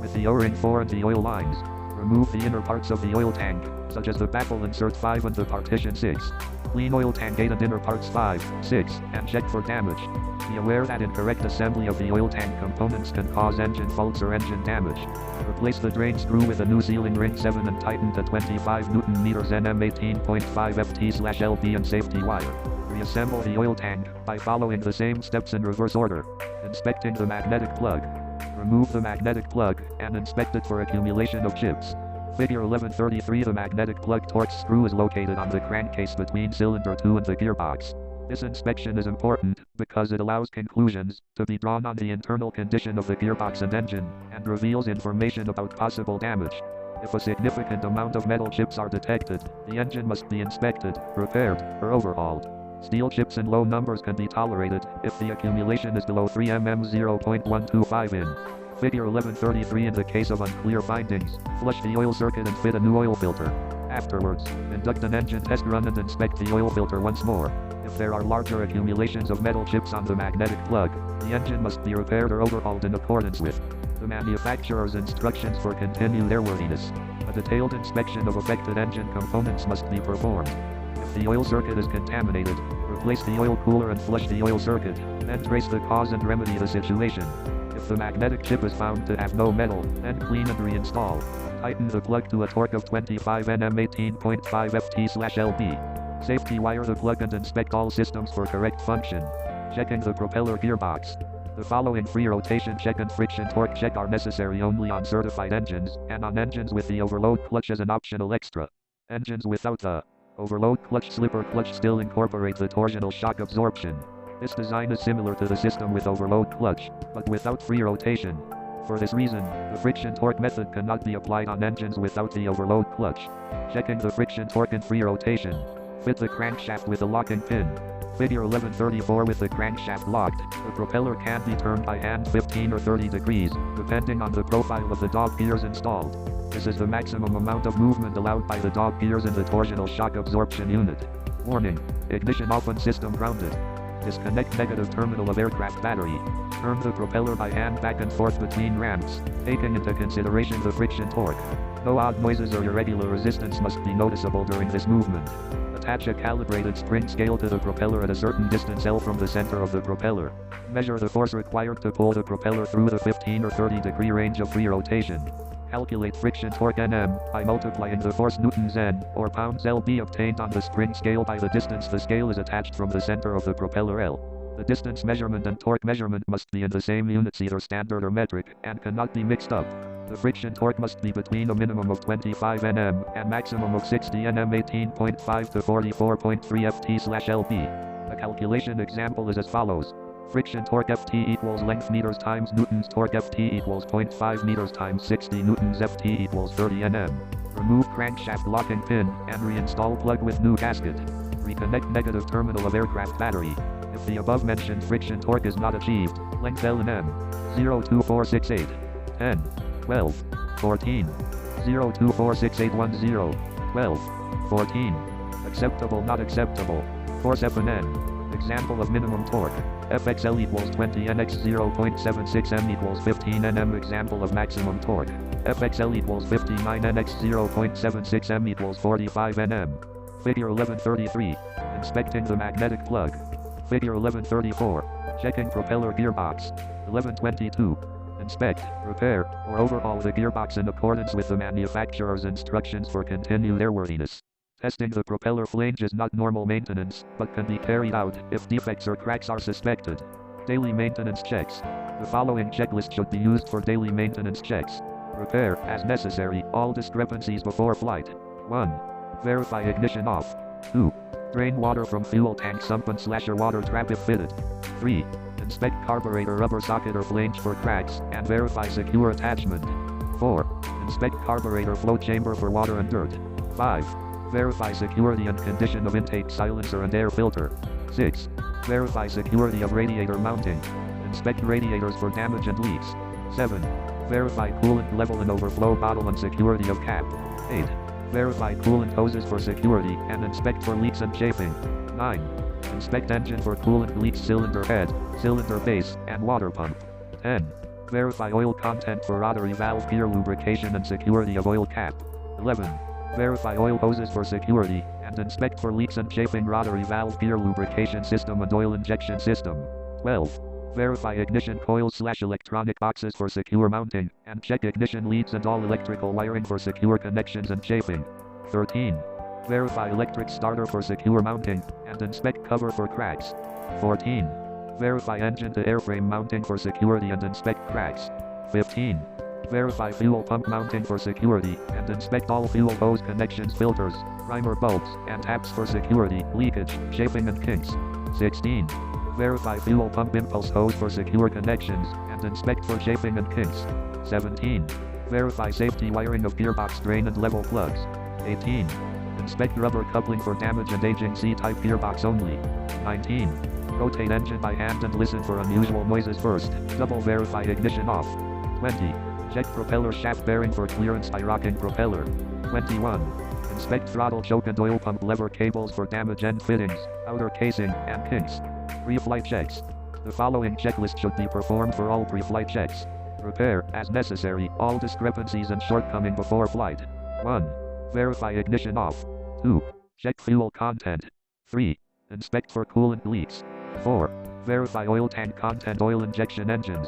With the O-ring 4 and the oil lines, remove the inner parts of the oil tank, such as the baffle insert 5 and the partition 6. Clean oil tank 8 and inner parts 5, 6, and check for damage. Be aware that incorrect assembly of the oil tank components can cause engine faults or engine damage. Replace the drain screw with a new sealing ring 7 and tighten to 25 Nm NM 18.5 FT/LP and safety wire. Reassemble the oil tank by following the same steps in reverse order. Inspecting the magnetic plug. Remove the magnetic plug and inspect it for accumulation of chips. Figure 1133. The magnetic plug torque screw is located on the crankcase between cylinder 2 and the gearbox. This inspection is important because it allows conclusions to be drawn on the internal condition of the gearbox and engine, and reveals information about possible damage. If a significant amount of metal chips are detected, the engine must be inspected, repaired, or overhauled. Steel chips in low numbers can be tolerated if the accumulation is below 3 mm 0.125 in. Figure 1133. In the case of unclear findings, flush the oil circuit and fit a new oil filter. Afterwards, conduct an engine test run and inspect the oil filter once more. If there are larger accumulations of metal chips on the magnetic plug, the engine must be repaired or overhauled in accordance with the manufacturer's instructions for continued airworthiness. A detailed inspection of affected engine components must be performed. If the oil circuit is contaminated, replace the oil cooler and flush the oil circuit, then trace the cause and remedy the situation. If the magnetic chip is found to have no metal, then clean and reinstall. Tighten the plug to a torque of 25 Nm 18.5 Ft/lb. Safety wire the plug and inspect all systems for correct function. Checking the propeller gearbox. The following free rotation check and friction torque check are necessary only on certified engines, and on engines with the overload clutch as an optional extra. Engines without the overload clutch slipper clutch still incorporate the torsional shock absorption. This design is similar to the system with overload clutch, but without free rotation. For this reason, the friction torque method cannot be applied on engines without the overload clutch. Checking the friction torque in free rotation. Fit the crankshaft with a locking pin. Figure 1134 with the crankshaft locked, the propeller can be turned by hand 15 or 30 degrees, depending on the profile of the dog gears installed. This is the maximum amount of movement allowed by the dog gears in the torsional shock absorption unit. Warning: ignition off and system grounded. Disconnect negative terminal of aircraft battery. Turn the propeller by hand back and forth between ramps, taking into consideration the friction torque. No odd noises or irregular resistance must be noticeable during this movement. Attach a calibrated spring scale to the propeller at a certain distance L from the center of the propeller. Measure the force required to pull the propeller through the 15 or 30 degree range of free rotation. Calculate friction torque Nm by multiplying the force newtons N or pounds lb obtained on the spring scale by the distance the scale is attached from the center of the propeller L. The distance measurement and torque measurement must be in the same units, either standard or metric, and cannot be mixed up. The friction torque must be between a minimum of 25 Nm and maximum of 60 Nm 18.5 to 44.3 Ft/lb. A calculation example is as follows. Friction torque Ft equals length meters times newtons, torque Ft equals 0.5 meters times 60 newtons, Ft equals 30 Nm. Remove crankshaft locking pin and reinstall plug with new gasket. Reconnect negative terminal of aircraft battery. If the above mentioned friction torque is not achieved, length L and M. 02468. 10. 12. 14. 0246810. 12. 14. Acceptable, not acceptable. Force F and N. Example of minimum torque. FXL equals 20 NX 0.76 M equals 15 NM. Example of maximum torque. FXL equals 59 NX 0.76 M equals 45 NM. Figure 1133. Inspecting the magnetic plug. Figure 1134. Checking propeller gearbox. 1122. Inspect, repair, or overhaul the gearbox in accordance with the manufacturer's instructions for continued airworthiness. Testing the propeller flange is not normal maintenance, but can be carried out if defects or cracks are suspected. Daily maintenance checks. The following checklist should be used for daily maintenance checks. Repair, as necessary, all discrepancies before flight. 1. Verify ignition off. 2. Drain water from fuel tank sump and / water trap if fitted. 3. Inspect carburetor rubber socket or flange for cracks, and verify secure attachment. 4. Inspect carburetor flow chamber for water and dirt. 5. Verify security and condition of intake silencer and air filter. 6. Verify security of radiator mounting. Inspect radiators for damage and leaks. 7. Verify coolant level and overflow bottle and security of cap. 8. Verify coolant hoses for security and inspect for leaks and chafing. 9. Inspect engine for coolant leaks, cylinder head, cylinder base, and water pump. 10. Verify oil content for rotary valve gear lubrication and security of oil cap. 11. Verify oil hoses for security, and inspect for leaks and chafing rotary valve gear lubrication system and oil injection system. 12. Verify ignition coils / electronic boxes for secure mounting, and check ignition leads and all electrical wiring for secure connections and chafing. 13. Verify electric starter for secure mounting, and inspect cover for cracks. 14. Verify engine to airframe mounting for security and inspect cracks. 15. Verify fuel pump mounting for security, and inspect all fuel hose connections, filters, primer bulbs, and taps for security, leakage, chafing and kinks. 16. Verify fuel pump impulse hose for secure connections, and inspect for chafing and kinks. 17. Verify safety wiring of gearbox drain and level plugs. 18. Inspect rubber coupling for damage and aging C-type gearbox only. 19. Rotate engine by hand and listen for unusual noises first. Double verify ignition off. 20. Check propeller shaft bearing for clearance by rocking propeller. 21. Inspect throttle choke and oil pump lever cables for damage end fittings, outer casing, and kinks. Pre-flight checks. The following checklist should be performed for all pre-flight checks. Repair, as necessary, all discrepancies and shortcoming before flight. 1. Verify ignition off. 2. Check fuel content. 3. Inspect for coolant leaks. 4. Verify oil tank content, oil injection engines.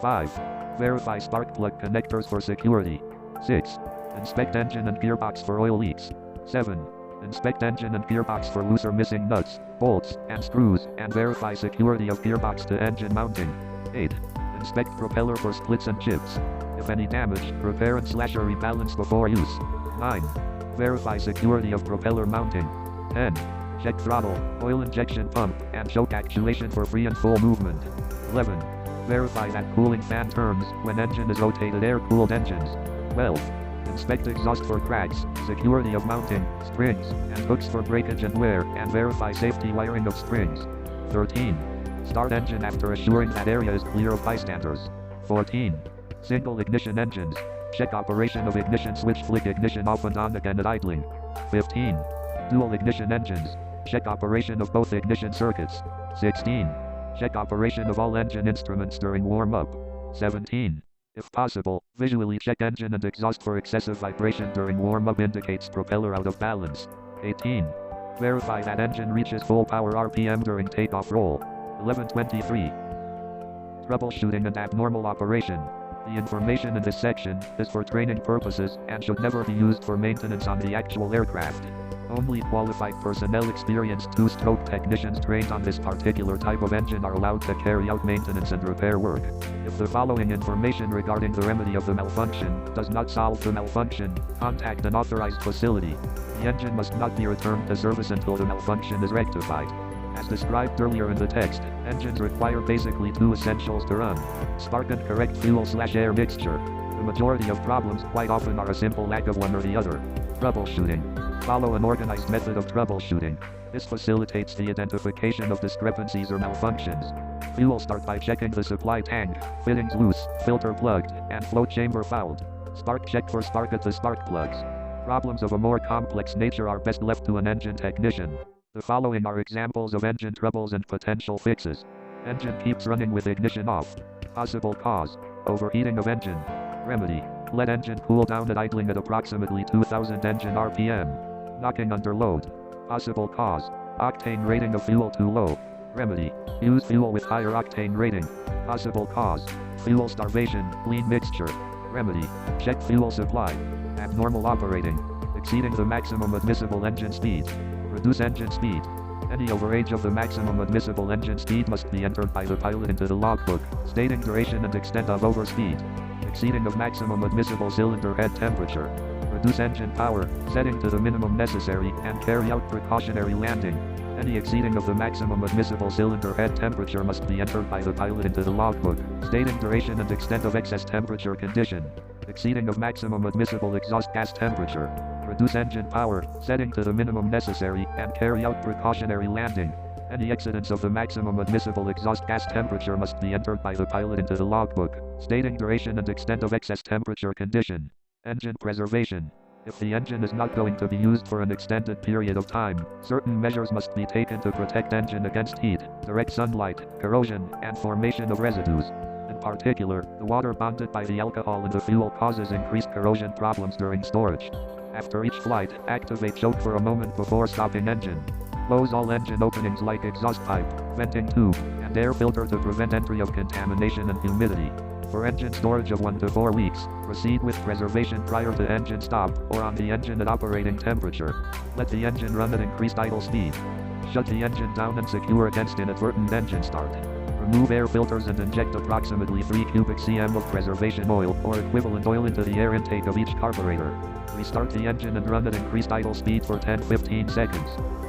5. Verify spark plug connectors for security. 6. Inspect engine and gearbox for oil leaks. 7. Inspect engine and gearbox for loose or missing nuts, bolts, and screws, and verify security of gearbox to engine mounting. 8. Inspect propeller for splits and chips. If any damage, repair and slash or rebalance before use. 9. Verify security of propeller mounting. 10. Check throttle, oil injection pump, and choke actuation for free and full movement. 11. Verify that cooling fan turns when engine is rotated, air-cooled engines. 12. Inspect exhaust for cracks, security of mounting, springs, and hooks for breakage and wear, and verify safety wiring of springs. 13. Start engine after assuring that area is clear of bystanders. 14. Single ignition engines. Check operation of ignition switch, flick ignition off and on again at idling. 15. Dual ignition engines. Check operation of both ignition circuits. 16. Check operation of all engine instruments during warm-up. 17. If possible, visually check engine and exhaust for excessive vibration during warm-up, indicates propeller out of balance. 18. Verify that engine reaches full power RPM during takeoff roll. 11.23. Troubleshooting and abnormal operation. The information in this section is for training purposes and should never be used for maintenance on the actual aircraft. Only qualified personnel, experienced two-stroke technicians trained on this particular type of engine are allowed to carry out maintenance and repair work. If the following information regarding the remedy of the malfunction does not solve the malfunction, contact an authorized facility. The engine must not be returned to service until the malfunction is rectified. As described earlier in the text, engines require basically two essentials to run: spark and correct fuel/air mixture. The majority of problems quite often are a simple lack of one or the other. Troubleshooting. Follow an organized method of troubleshooting. This facilitates the identification of discrepancies or malfunctions. Fuel start by checking the supply tank, fittings loose, filter plugged, and flow chamber fouled. Spark check for spark at the spark plugs. Problems of a more complex nature are best left to an engine technician. The following are examples of engine troubles and potential fixes. Engine keeps running with ignition off. Possible cause: overheating of engine. Remedy: let engine cool down at idling at approximately 2000 engine RPM. Knocking under load. Possible cause: octane rating of fuel too low. Remedy: use fuel with higher octane rating. Possible cause: fuel starvation, lean mixture. Remedy: check fuel supply. Abnormal operating: exceeding the maximum admissible engine speed. Reduce engine speed. Any overage of the maximum admissible engine speed must be entered by the pilot into the logbook, stating duration and extent of overspeed. Exceeding of maximum admissible cylinder head temperature. Reduce engine power, setting to the minimum necessary, and carry out precautionary landing. Any exceeding of the maximum admissible cylinder head temperature must be entered by the pilot into the logbook, stating duration and extent of excess temperature condition. Exceeding of maximum admissible exhaust gas temperature. Reduce engine power, setting to the minimum necessary, and carry out precautionary landing. Any exceedance of the maximum admissible exhaust gas temperature must be entered by the pilot into the logbook, stating duration and extent of excess temperature condition. Engine preservation. If the engine is not going to be used for an extended period of time, certain measures must be taken to protect engine against heat, direct sunlight, corrosion, and formation of residues. In particular, the water bonded by the alcohol in the fuel causes increased corrosion problems during storage. After each flight, activate choke for a moment before stopping engine. Close all engine openings like exhaust pipe, venting tube, and air filter to prevent entry of contamination and humidity. For engine storage of 1 to 4 weeks, proceed with preservation prior to engine stop, or on the engine at operating temperature. Let the engine run at increased idle speed. Shut the engine down and secure against inadvertent engine start. Remove air filters and inject approximately 3 cubic cm of preservation oil, or equivalent oil, into the air intake of each carburetor. Restart the engine and run at increased idle speed for 10-15 seconds.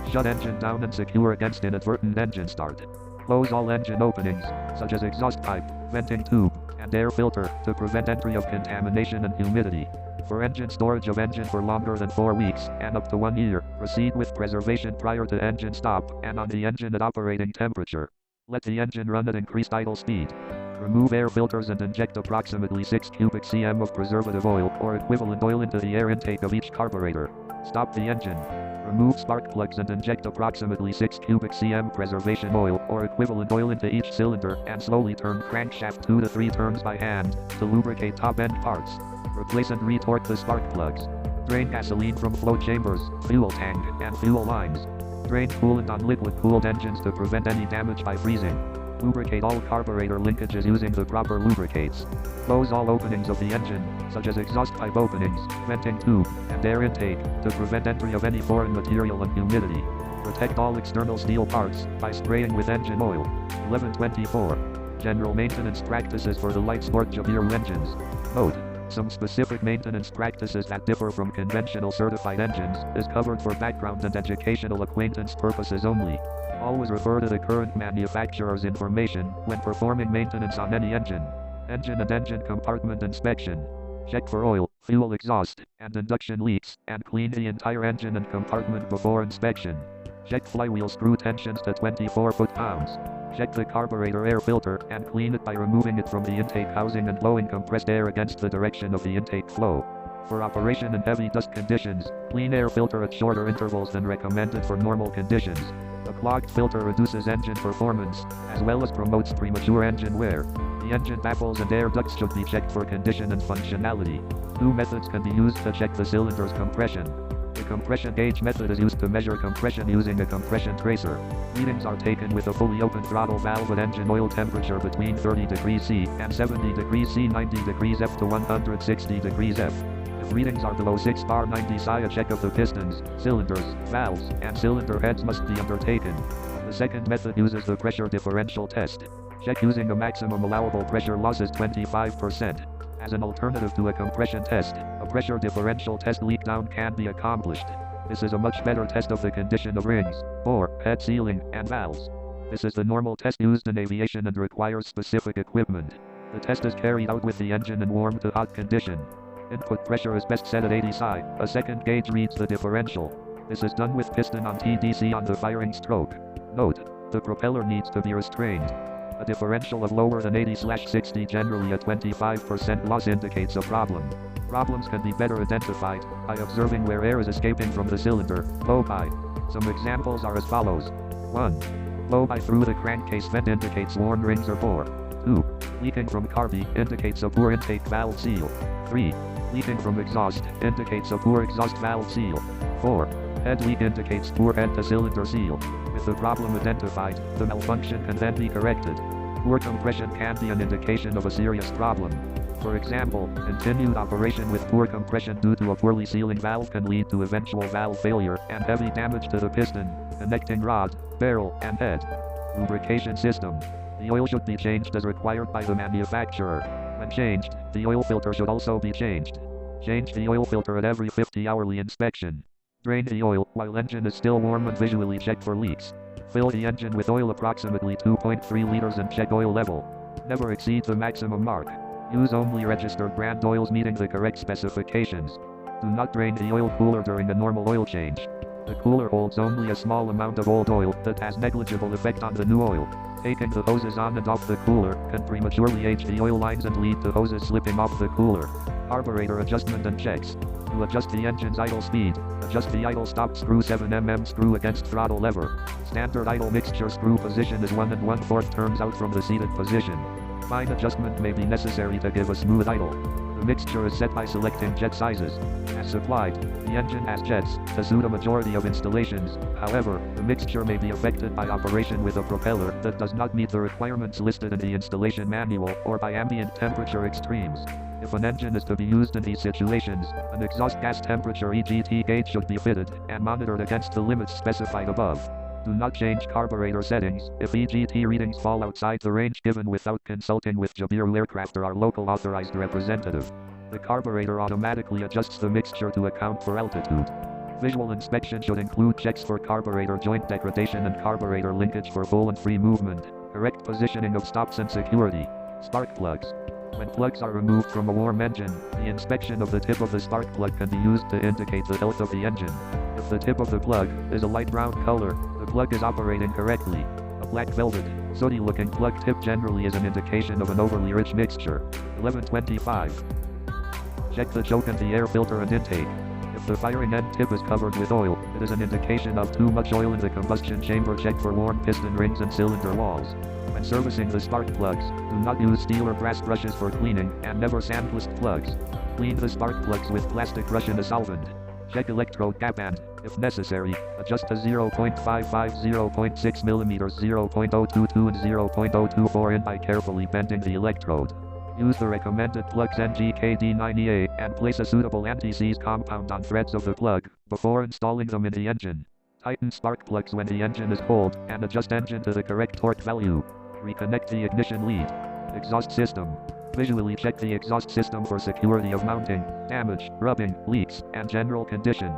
Shut engine down and secure against inadvertent engine start. Close all engine openings, such as exhaust pipe, venting tube, and air filter, to prevent entry of contamination and humidity. For engine storage of engine for longer than 4 weeks, and up to 1 year, proceed with preservation prior to engine stop, and on the engine at operating temperature. Let the engine run at increased idle speed. Remove air filters and inject approximately 6 cubic cm of preservative oil, or equivalent oil, into the air intake of each carburetor. Stop the engine. Remove spark plugs and inject approximately 6 cubic cm preservation oil, or equivalent oil, into each cylinder, and slowly turn crankshaft 2 to 3 turns by hand, to lubricate top end parts. Replace and retorque the spark plugs. Drain gasoline from flow chambers, fuel tank, and fuel lines. Drain coolant on liquid-cooled engines to prevent any damage by freezing. Lubricate all carburetor linkages using the proper lubricates. Close all openings of the engine, such as exhaust pipe openings, venting tube, and air intake, to prevent entry of any foreign material and humidity. Protect all external steel parts by spraying with engine oil. 1124. General maintenance practices for the light sport Jabiru engines. Note: some specific maintenance practices that differ from conventional certified engines is covered for background and educational acquaintance purposes only. Always refer to the current manufacturer's information when performing maintenance on any engine. Engine and engine compartment inspection. Check for oil, fuel exhaust, and induction leaks, and clean the entire engine and compartment before inspection. Check flywheel screw tensions to 24 foot-pounds. Check the carburetor air filter and clean it by removing it from the intake housing and blowing compressed air against the direction of the intake flow. For operation in heavy dust conditions, clean air filter at shorter intervals than recommended for normal conditions. A clogged filter reduces engine performance, as well as promotes premature engine wear. The engine baffles and air ducts should be checked for condition and functionality. Two methods can be used to check the cylinder's compression. The compression gauge method is used to measure compression using a compression tracer. Readings are taken with a fully open throttle valve at engine oil temperature between 30 degrees C and 70 degrees C, 90 degrees F to 160 degrees F. If readings are below 6 bar 90 psi, a check of the pistons, cylinders, valves, and cylinder heads must be undertaken. The second method uses the pressure differential test. Check using a maximum allowable pressure loss is 25%. As an alternative to a compression test, a pressure differential test leak down can be accomplished. This is a much better test of the condition of rings, bore, head sealing, and valves. This is the normal test used in aviation and requires specific equipment. The test is carried out with the engine in warm to hot condition. Input pressure is best set at 80 psi. A second gauge reads the differential. This is done with piston on TDC on the firing stroke. Note: the propeller needs to be restrained. A differential of lower than 80/60, generally a 25% loss, indicates a problem. Problems can be better identified by observing where air is escaping from the cylinder. Blow-by. Some examples are as follows. 1. Blow-by through the crankcase vent indicates worn rings or bore. 2. Leaking from carby indicates a poor intake valve seal. 3. Leaking from exhaust indicates a poor exhaust valve seal. 4. Head leak indicates poor head to cylinder seal. With the problem identified, the malfunction can then be corrected. Poor compression can be an indication of a serious problem. For example, continued operation with poor compression due to a poorly sealing valve can lead to eventual valve failure and heavy damage to the piston, connecting rod, barrel, and head. Lubrication system. The oil should be changed as required by the manufacturer. When changed, the oil filter should also be changed. Change the oil filter at every 50-hourly inspection. Drain the oil while engine is still warm and visually check for leaks. Fill the engine with oil approximately 2.3 liters and check oil level. Never exceed the maximum mark. Use only registered brand oils meeting the correct specifications. Do not drain the oil cooler during a normal oil change. The cooler holds only a small amount of old oil that has negligible effect on the new oil. Taking the hoses on and off the cooler can prematurely age the oil lines and lead to hoses slipping off the cooler. Carburetor adjustment and checks. To adjust the engine's idle speed, adjust the idle stop screw 7mm screw against throttle lever. Standard idle mixture screw position is 1 1/4 turns out from the seated position. Fine adjustment may be necessary to give a smooth idle. The mixture is set by selecting jet sizes. As supplied, the engine has jets to suit a majority of installations. However, the mixture may be affected by operation with a propeller that does not meet the requirements listed in the installation manual or by ambient temperature extremes. If an engine is to be used in these situations, an exhaust gas temperature EGT gauge should be fitted and monitored against the limits specified above. Do not change carburetor settings if EGT readings fall outside the range given without consulting with Jabiru Aircraft or our local authorized representative. The carburetor automatically adjusts the mixture to account for altitude. Visual inspection should include checks for carburetor joint degradation and carburetor linkage for full and free movement, correct positioning of stops and security. Spark plugs. When plugs are removed from a warm engine, the inspection of the tip of the spark plug can be used to indicate the health of the engine. If the tip of the plug is a light brown color, the plug is operating correctly. A black velvet, sooty-looking plug tip generally is an indication of an overly rich mixture. 1125. Check the choke and the air filter and intake. If the firing end tip is covered with oil, it is an indication of too much oil in the combustion chamber. Check for worn piston rings and cylinder walls. When and servicing the spark plugs. Do not use steel or brass brushes for cleaning, and never sandblast plugs. Clean the spark plugs with plastic brush in a solvent. Check electrode gap and, if necessary, adjust to 0.55, 0.6 mm, 0.022 and 0.024 in by carefully bending the electrode. Use the recommended plugs NGKD90A and place a suitable anti-seize compound on threads of the plug before installing them in the engine. Tighten spark plugs when the engine is cold and adjust engine to the correct torque value. Reconnect the ignition lead. Exhaust system. Visually check the exhaust system for security of mounting, damage, rubbing, leaks, and general condition.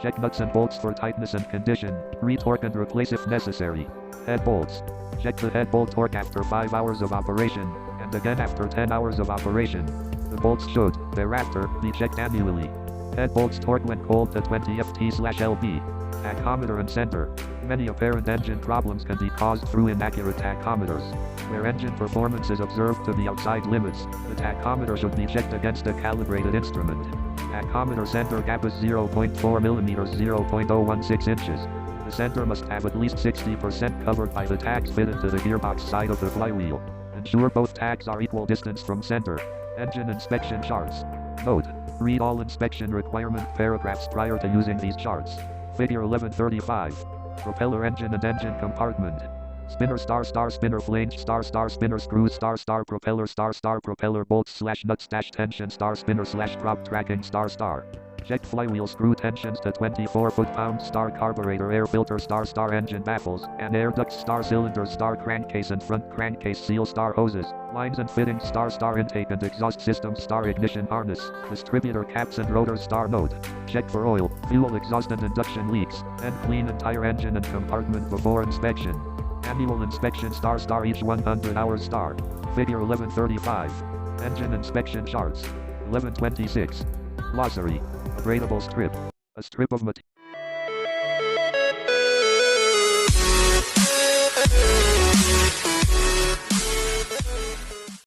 Check nuts and bolts for tightness and condition. Retorque and replace if necessary. Head bolts. Check the head bolt torque after 5 hours of operation, and again after 10 hours of operation. The bolts should, thereafter, be checked annually. Head bolts torque when cold to 20 ft/lb. Tachometer and center. Many apparent engine problems can be caused through inaccurate tachometers. Where engine performance is observed to the outside limits, the tachometer should be checked against a calibrated instrument. Tachometer center gap is 0.4 mm, 0.016 inches. The center must have at least 60% covered by the tags fitted to the gearbox side of the flywheel. Ensure both tags are equal distance from center. Engine inspection charts. Note: read all inspection requirement paragraphs prior to using these charts. Figure 1135. Propeller engine and engine compartment. Spinner spinner flange spinner screws propeller bolts /nuts tension spinner /prop tracking Check flywheel screw tensions to 24 foot-pound carburetor air filter engine baffles, and air ducts cylinders crankcase and front crankcase seal hoses, lines and fittings intake and exhaust systems ignition harness, distributor caps and rotors note. Check for oil, fuel exhaust and induction leaks, and clean entire engine and compartment before inspection. Annual inspection each 100 hours Figure 1135. Engine inspection charts. 1126. Glossary. Abradable strip. A strip of material.